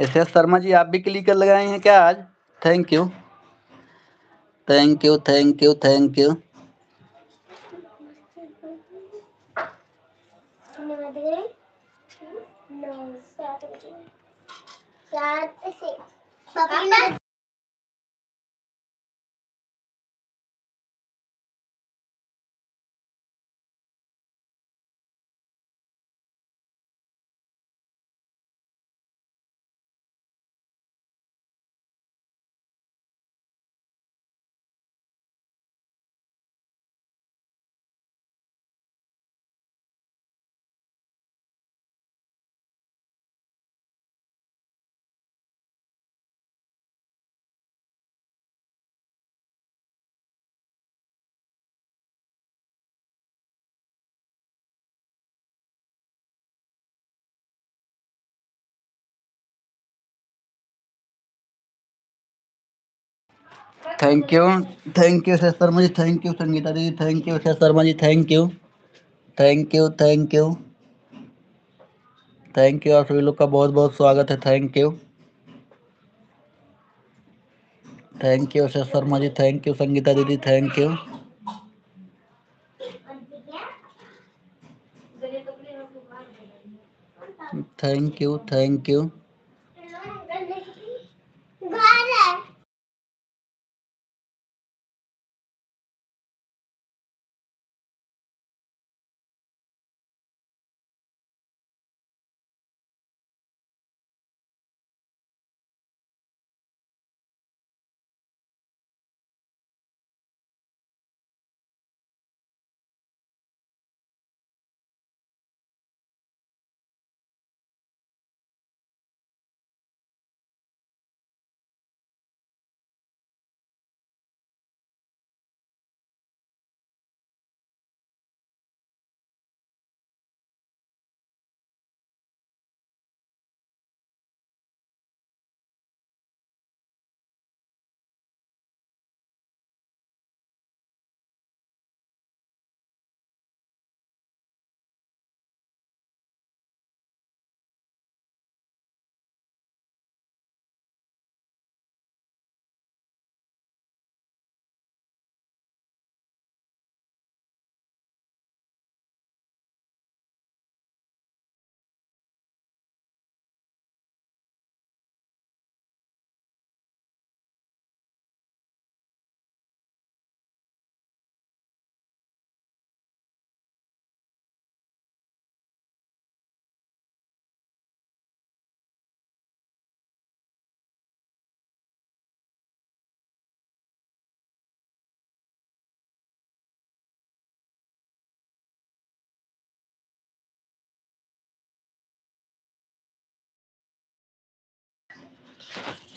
एस एस शर्मा जी, आप भी क्लिकर लगाए हैं क्या आज? Thank you thank you S S Sharma ji thank you, Sangeeta दीदी thank you, S S Sharma ji thank you thank you आप सभी लोग का बहुत बहुत स्वागत है। Thank you S S Sharma ji thank you, Sangeeta दीदी thank you, thank you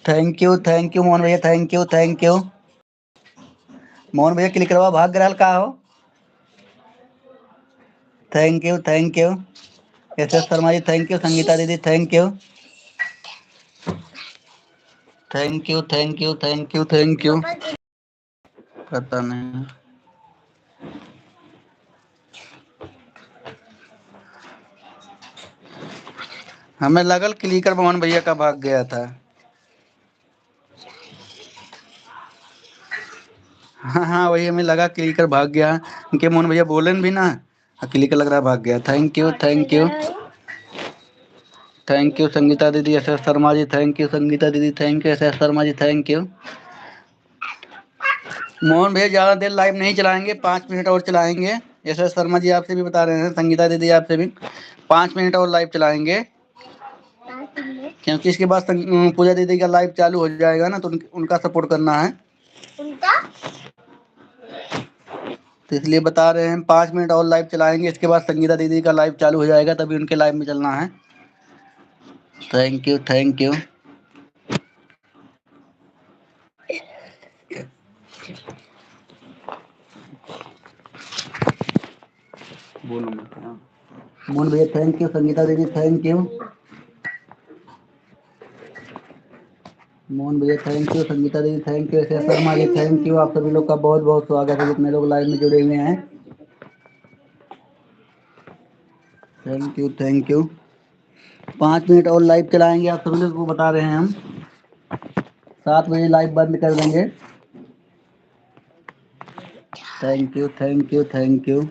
thank you Mohan भैया, थैंक यू। मोहन भैया क्लिक करवा भाग ग्रहल का हो। Thank you S Sharma ji, thank you. Sangeeta दीदी थैंक यू। Thank you. पता नहीं, हमें लगल क्लिकर मोहन भैया का भाग गया था। हाँ वही हमें लगा क्लिकर भाग गया, क्योंकि मोहन भैया बोले भी ना, क्लिकर लग रहा भाग गया। थैंक यू संगीता दीदी, S Sharma ji thank you. Sangeeta दीदी thank you, S Sharma ji thank you. Mohan भैया ज़्यादा देर लाइव नहीं चलाएंगे, 5 मिनट और चलाएंगे। एस शर्मा जी आपसे भी बता रहे हैं, संगीता दीदी आपसे भी 5 मिनट और लाइव चलाएंगे, क्योंकि इसके बाद पूजा दीदी का लाइव चालू हो जाएगा ना, तो उनका सपोर्ट करना है, तो इसलिए बता रहे हैं 5 मिनट और लाइव चलाएंगे। इसके बाद संगीता दीदी का लाइव चालू हो जाएगा, तभी उनके लाइव में चलना है। Thank you. बोलो मोहन भैया थैंक यू। संगीता दीदी थैंक यू। मोहन भैया थैंक यू। संगीता दीदी thank you. Sharma ji thank you. आप सभी लोग का बहुत बहुत स्वागत है, जितने लोग लाइव में जुड़े हुए हैं। Thank you. 5 मिनट और लाइव चलाएंगे, आप सभी लोग को बता रहे हैं हम। 7 बजे लाइव बंद कर देंगे। Thank you.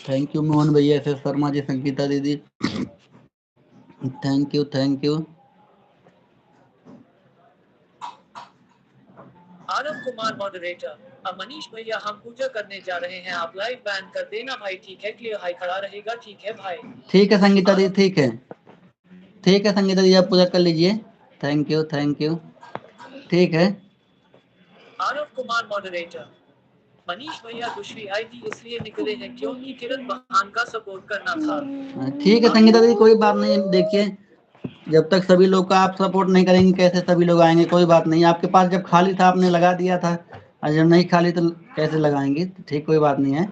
Thank you Mohan भैया, एस शर्मा जी, संगीता दीदी thank you. Aarav Kumar moderator. Manish भैया हम पूजा करने जा रहे हैं, आप लाइव बैन कर देना भाई, ठीक है? क्लियर हाई खड़ा रहेगा, ठीक है भाई? ठीक है संगीता दीदी, ठीक है संगीता दीदी, आप पूजा कर लीजिए। Thank you. ठीक है। आरव कुमार मॉडरेटर। मनीष भैया दूसरी आईडी इसलिए निकले हैं क्योंकि किरण बहान का सपोर्ट करना था। ठीक है संगीता दीदी, कोई बात नहीं। देखिए, जब तक सभी लोग का आप सपोर्ट नहीं करेंगे, कैसे सभी लोग आएंगे? कोई बात नहीं, आपके पास जब खाली था आपने लगा दिया था, और जब नहीं खाली तो कैसे लगाएंगे? ठीक, कोई बात नहीं है।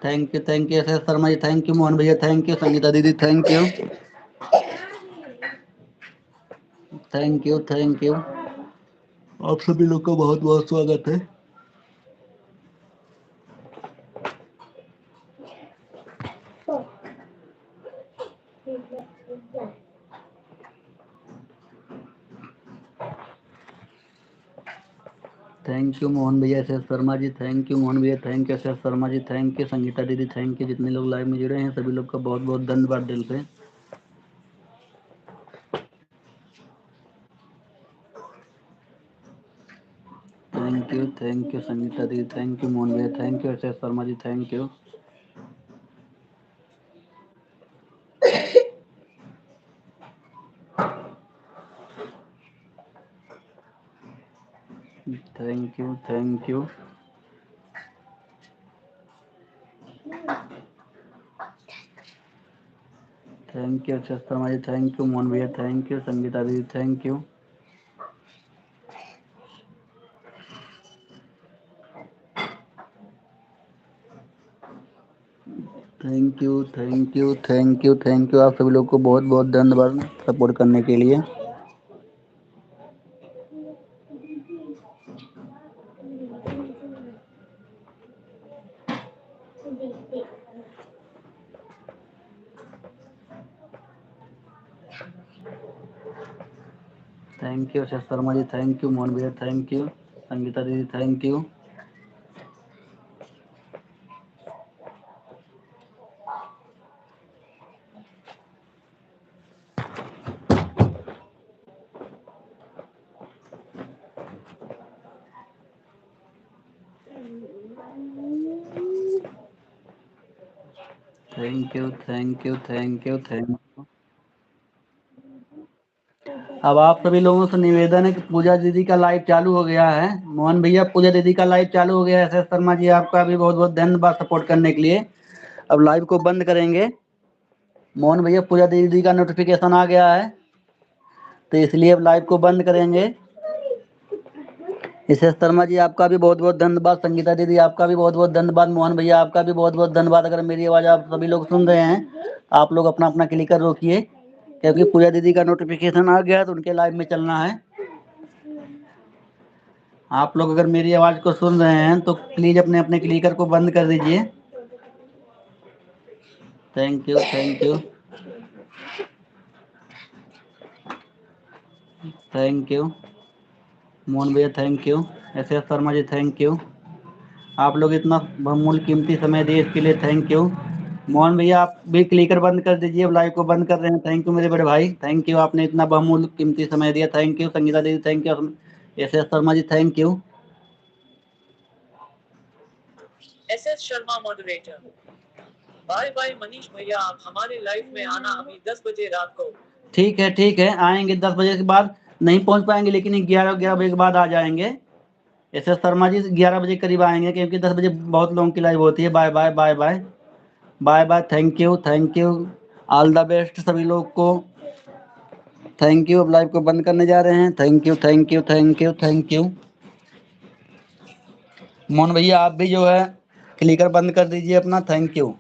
Thank you S Sharma ji, thank you. Mohan भैया थैंक यू। संगीता दीदी थैंक यू। Thank you. आप सभी लोग का बहुत बहुत स्वागत है। थैंक यू मोहन भैया, S Sharma ji thank you. Mohan भैया thank you, S Sharma ji thank you. Sangeeta दीदी थैंक यू। जितने लोग लाइव में जुड़े हैं सभी लोग का बहुत बहुत धन्यवाद दिल से। थैंक यू संगीता दीदी थैंक यू। मोहन भैया thank you, S Sharma ji thank you. Thank you. Thank you S Sharma ji thank you. Mohan भैया थैंक यू। संगीता दीदी थैंक यू। Thank you. आप सभी लोग को बहुत बहुत धन्यवाद सपोर्ट करने के लिए। Thank you Sharma ji thank you. Mohan भैया थैंक यू। संगीता दीदी थैंक यू। Thank you. अब आप सभी लोगों से निवेदन है कि पूजा दीदी का लाइव चालू हो गया है। मोहन भैया पूजा दीदी का लाइव चालू हो गया है। एस शर्मा जी आपका भी बहुत बहुत धन्यवाद सपोर्ट करने के लिए। अब लाइव को बंद करेंगे। मोहन भैया पूजा दीदी का नोटिफिकेशन आ गया है, तो इसलिए अब लाइव को बंद करेंगे। यशस शर्मा जी आपका भी बहुत बहुत धन्यवाद। संगीता दीदी आपका भी बहुत बहुत धन्यवाद। मोहन भैया आपका भी बहुत बहुत धन्यवाद। अगर मेरी आवाज़ आप सभी लोग सुन रहे हैं, आप लोग अपना अपना क्लिकर रोकिए, क्योंकि पूजा दीदी का नोटिफिकेशन आ गया है तो उनके लाइव में चलना है। आप लोग अगर मेरी आवाज़ को सुन रहे हैं तो प्लीज़ अपने अपने क्लिकर को बंद कर दीजिए। Thank you, thank you, thank you. Mohan भैया thank you. S Sharma ji thank you. आप लोग इतना बहुमूल्य कीमती समय दिए इसके लिए थैंक यू। मोहन भैया आप भी क्लिकर बंद कर दीजिए, लाइव को बंद कर रहे हैं। थैंक यू मेरे बड़े भाई, थैंक यू, आपने इतना बहुमूल्य कीमती समय दिया। थैंक यू संगीता दीदी, thank you. S Sharma ji thank you. SS Sharma moderator. Bye bye Manish भैया, आप हमारे लाइव में आना अभी 10 बजे रात को। ठीक है, ठीक है, आएंगे 10 बजे के बाद। नहीं पहुंच पाएंगे लेकिन 11 बजे के बाद आ जाएंगे। एस शर्मा जी 11 बजे करीब आएंगे, क्योंकि 10 बजे बहुत लोगों की लाइव होती है। Bye bye, bye bye, bye bye. Thank you, thank you, all the best सभी लोग को। Thank you. अब लाइव को बंद करने जा रहे हैं। Thank you, thank you, thank you, thank you. Mohan भैया आप भी जो है क्लिकर बंद कर दीजिए अपना। Thank you.